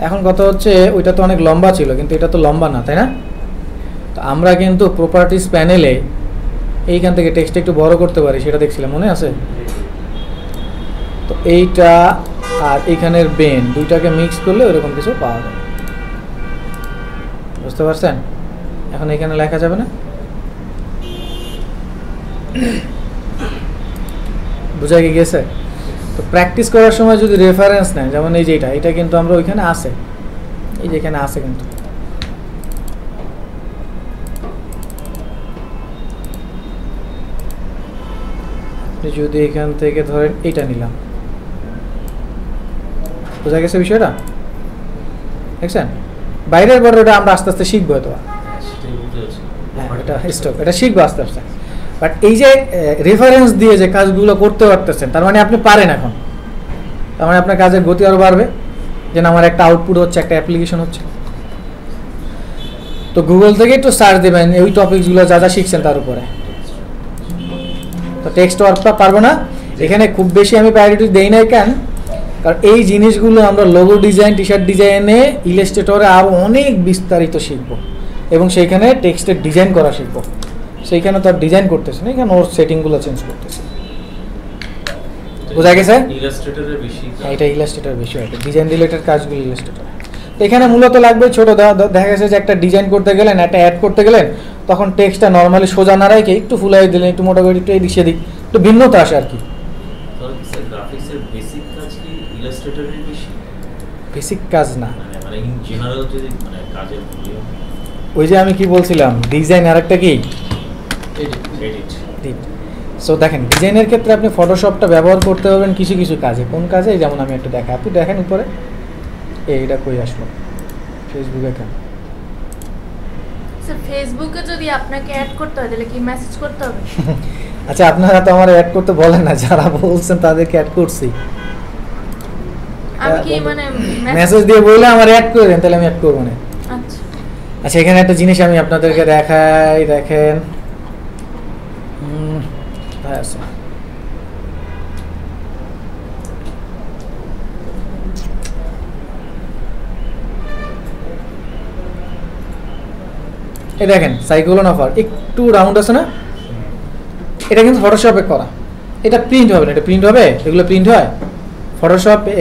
এখন কথা হচ্ছে ওইটা তো অনেক লম্বা ছিল, কিন্তু এটা তো লম্বা না, তাই না? তো আমরা কিন্তু প্রপার্টিস প্যানেলে এইখান থেকে টেক্সট একটু বড় করতে পারি, সেটা দেখছিলাম, মনে আছে? তো এইটা আর এইখানের বেন দুইটাকে মিক্স করলে ওরকম কিছু পাওয়া যাবে, বুঝতে পারছেন? এখন এখানে লেখা যাবে না, বুঝা গেছে? তো প্র্যাকটিস করার সময় যদি রেফারেন্স নেন, যেমন এই যে এটা কিন্তু আমরা ওইখানে আছে, এই যে এখানে আছে, কিন্তু যদি এখান থেকে ধরেন এইটা নিলাম, বোঝা গেছে বিষয়টা? দেখছেন? বাইরের বড়টা আমরা আস্তে আস্তে শিখবো, তো এটা শিখবো আস্তে আস্তে। বাট এই যে রেফারেন্স দিয়ে যে কাজগুলো করতে পারতেছেন, তার মানে আপনি পারেন এখন, তার মানে আপনার কাজের গতি আরো বাড়বে, যে আমার একটা আউটপুট হচ্ছে, একটা অ্যাপ্লিকেশন হচ্ছে। তো গুগল থেকে একটু সার্চ দেবেন ওই টপিকসগুলো যা যা শিখছেন তার উপরে। তো টেক্সট ওয়ার্কটা পারবো না, এখানে খুব বেশি আমি প্রায়োরিটি দেই না, কেন? কারণ এই জিনিসগুলো আমরা লোগো ডিজাইন, টি শার্ট ডিজাইনে, ইলাস্ট্রেটরে আরও অনেক বিস্তারিত শিখব, এবং সেইখানে টেক্সটের ডিজাইন করা শিখব। সেইখানে তো আর ডিজাইন করতেছে না, এখানে ওর সেটিংগুলো চেঞ্জ করতেছে, বোঝা গেছে? ইলাস্ট্রেটরের বেশি, এটা ইলাস্ট্রেটর বেশি হয়, ডিজাইন রিলেটেড কাজগুলো ইলাস্ট্রেটর। তো এখানে মূলত লাগবে ছোটো, দেখা গেছে যে একটা ডিজাইন করতে গেলেন, একটা অ্যাড করতে গেলেন, তখন টেক্সটটা নর্মালি সোজা না রেখে একটু ফুলাই দিলেন, একটু মোটা করে, একটু এই দিকে দিক, একটু ভিন্নতা আসে আর কি। গ্রাফিক্সের বেসিক কাজ কি ইলাস্ট্রেটরের বেশি? বেসিক কাজ না, মানে ইন জেনারেল যদি মানে কাজের ওই যে আমি কি বলছিলাম, ডিজাইন আর একটা কি এডিট। সো দেখেন, ডিজাইনের ক্ষেত্রে আপনি ফটোশপটা ব্যবহার করতে পারবেন কিছু কিছু কাজে। কোন কাজে? যেমন আমি একটু দেখা, আপনি দেখেন উপরে, এইটা কই আসলো, ফেসবুকে কেন? স্যার, ফেসবুকে যদি আপনাকে অ্যাড করতে হয় তাহলে কি মেসেজ করতে হবে? আচ্ছা, আপনারা তো আমার অ্যাড করতে বলেন না, যারা বলছেন তাদেরকে অ্যাড করছি। আমি কি মানে মেসেজ দিয়ে বলে আমার অ্যাড করে দেন, তাহলে আমি অ্যাড করব না। আচ্ছা আচ্ছা, এখানে একটা জিনিস আমি আপনাদেরকে দেখাই, দেখেন, আচ্ছা, এই দেখেন সাইক্লোন অফার একটু রাউন্ড আছে না, এটা কিন্তু ফটোশপে করা, এটা প্রিন্ট হবে না, এটা প্রিন্ট হবে, এগুলো প্রিন্ট হয়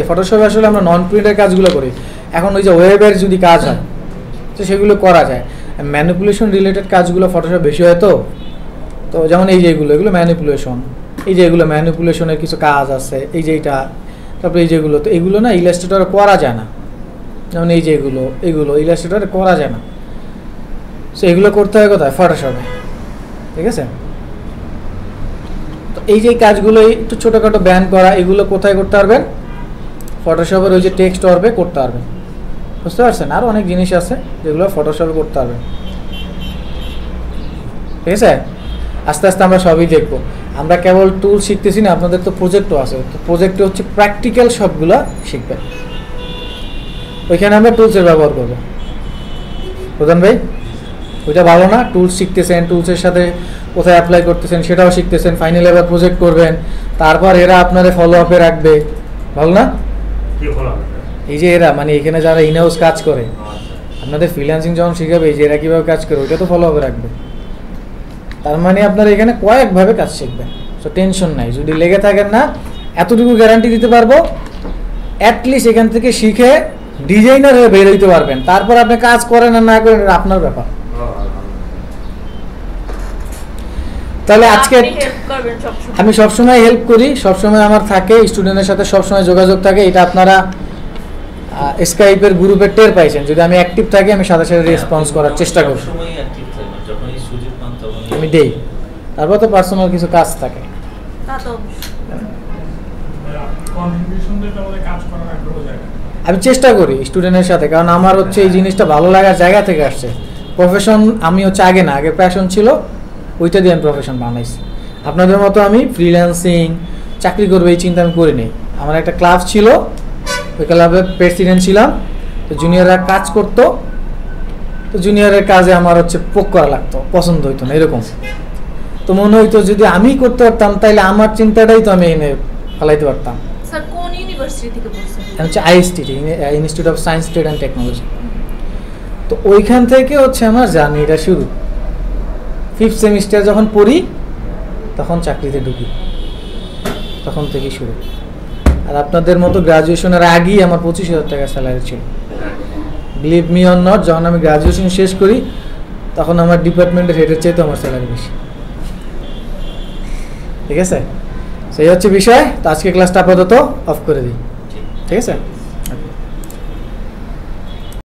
ফটোশপে আসলে আমরা নন প্রিন্টের কাজগুলো করি। এখন ওই যে ওয়েবের যদি কাজ হয় তো সেগুলো করা যায়, ম্যানিপুলেশন রিলেটেড কাজগুলো ফটোশপ বেশি হয়। তো যেমন এই যে এগুলো ম্যানিপুলেশন, এই যে এগুলো ম্যানিপুলেশনের কিছু কাজ আছে, এই যে এটা, তারপরে এই যেগুলো, তো এগুলো না ইলাস্ট্রেটরে করা যায় না। যেমন এই যে এগুলো ইলাস্ট্রেটরে করা যায় না, সো এগুলো করতে হয় কোথায়? ফটোশপে, ঠিক আছে? তো এই যে কাজগুলো একটু ছোটোখাটো ব্যান করা, এগুলো কোথায় করতে পারবেন? ফটোশপের ওই যে টেক্সট ওয়ার্কে করতে পারবেন, বুঝতে পারছেন? আরও অনেক জিনিস আছে যেগুলো ফটোশপে করতে পারবেন, ঠিক আছে? আস্তে আস্তে আমরা সবই দেখবো। আমরা কেবল টুল শিখতেছি না, আপনাদের তো প্রজেক্টও আছে, তো প্রজেক্টে হচ্ছে প্র্যাকটিক্যাল সবগুলো শিখবেন, ওইখানে আমরা টুলসের ব্যবহার করবো। প্রধান ভাই, ওইটা ভালো না? টুলস শিখতেছেন, টুলসের সাথে কোথায় অ্যাপ্লাই করতেছেন সেটাও শিখতেছেন, ফাইনাল এবার প্রজেক্ট করবেন, তারপর এরা আপনাদের ফলো আপে রাখবে, ভালো না? এই যে এরা মানে এখানে যারা ইনহাউস কাজ করে, আপনাদের ফ্রিল্যান্সিং যখন শিখাবে, এই যে এরা কীভাবে কাজ করে ওইটা তো ফলো আপে রাখবে। তার মানে আপনারা এখানে কয়েকভাবে কাজ শিখবেন, সো টেনশন নাই। যদি লেগে থাকেন না, এতটুকু গ্যারান্টি দিতে পারবো, অ্যাটলিস্ট এখান থেকে শিখে ডিজাইনার হয়ে বের হইতে পারবেন। তারপর আপনি কাজ করেন আর না করেন আপনার ব্যাপার। তাহলে আজকে আমি সবসময় হেল্প করি, সবসময় আমার থাকে, স্টুডেন্টের সাথে সবসময় যোগাযোগ থাকে, এটা আপনারা স্কাইপের গ্রুপে টের পাইছেন, যদি আমি অ্যাক্টিভ থাকি আমি সাথে সাথে রেসপন্স করার চেষ্টা করি, সবসময় অ্যাক্টিভ থাকবেন, যখনই সুযোগ পান তখনই আমি দেই। তারপর তো পার্সোনাল কিছু কাজ থাকে। তা তো অবশ্যই। কন্ট্রিবিউশন দিতে আমাদের কাজ করার আগ্রহ জায়গা। আমি চেষ্টা করি স্টুডেন্টের সাথে, কারণ আমার হচ্ছে এই জিনিসটা ভালো লাগার জায়গা থেকে আসছে। প্রফেশন আমি হচ্ছে আগে না, আগে প্যাশন ছিল, ওইটা দিয়ে আমি প্রফেশন বানাইছি। আপনাদের মতো আমি ফ্রিল্যান্সিং চাকরি করবো এই চিন্তা আমি করিনি। আমার একটা ক্লাব ছিল, ওই ক্লাবের প্রেসিডেন্ট ছিলাম, তো জুনিয়ররা কাজ করতো, তো জুনিয়রের কাজে আমার হচ্ছে পোক করা লাগতো, পছন্দ হইতো না এরকম। তো মনে হইতো যদি আমি করতে পারতাম তাইলে আমার চিন্তাটাই তো আমি এনে ফেলাইতে পারতাম। স্যার কোন ইউনিভার্সিটি থেকে পড়ছেন? হচ্ছে IST, institute of science trade and technology. তো ওইখান থেকে হচ্ছে আমার জার্নিটা শুরু। 5th সেমিস্টার যখন পড়ি তখন চাকরিতে ঢুকি, তখন থেকেই শুরু। আর আপনাদের মতো গ্রাজুয়েশনের আগেই আমার 25,000 টাকা স্যালারি ছিল। বিলিভ মি অর নট, যখন আমি গ্রাজুয়েশন শেষ করি তখন আমার ডিপার্টমেন্টের হেডের চাইতে আমার স্যালারি বেশি। ঠিক আছে, সেই হচ্ছে বিষয়। তো আজকে ক্লাসটা আপাতত অফ করে দিই, ঠিক আছে।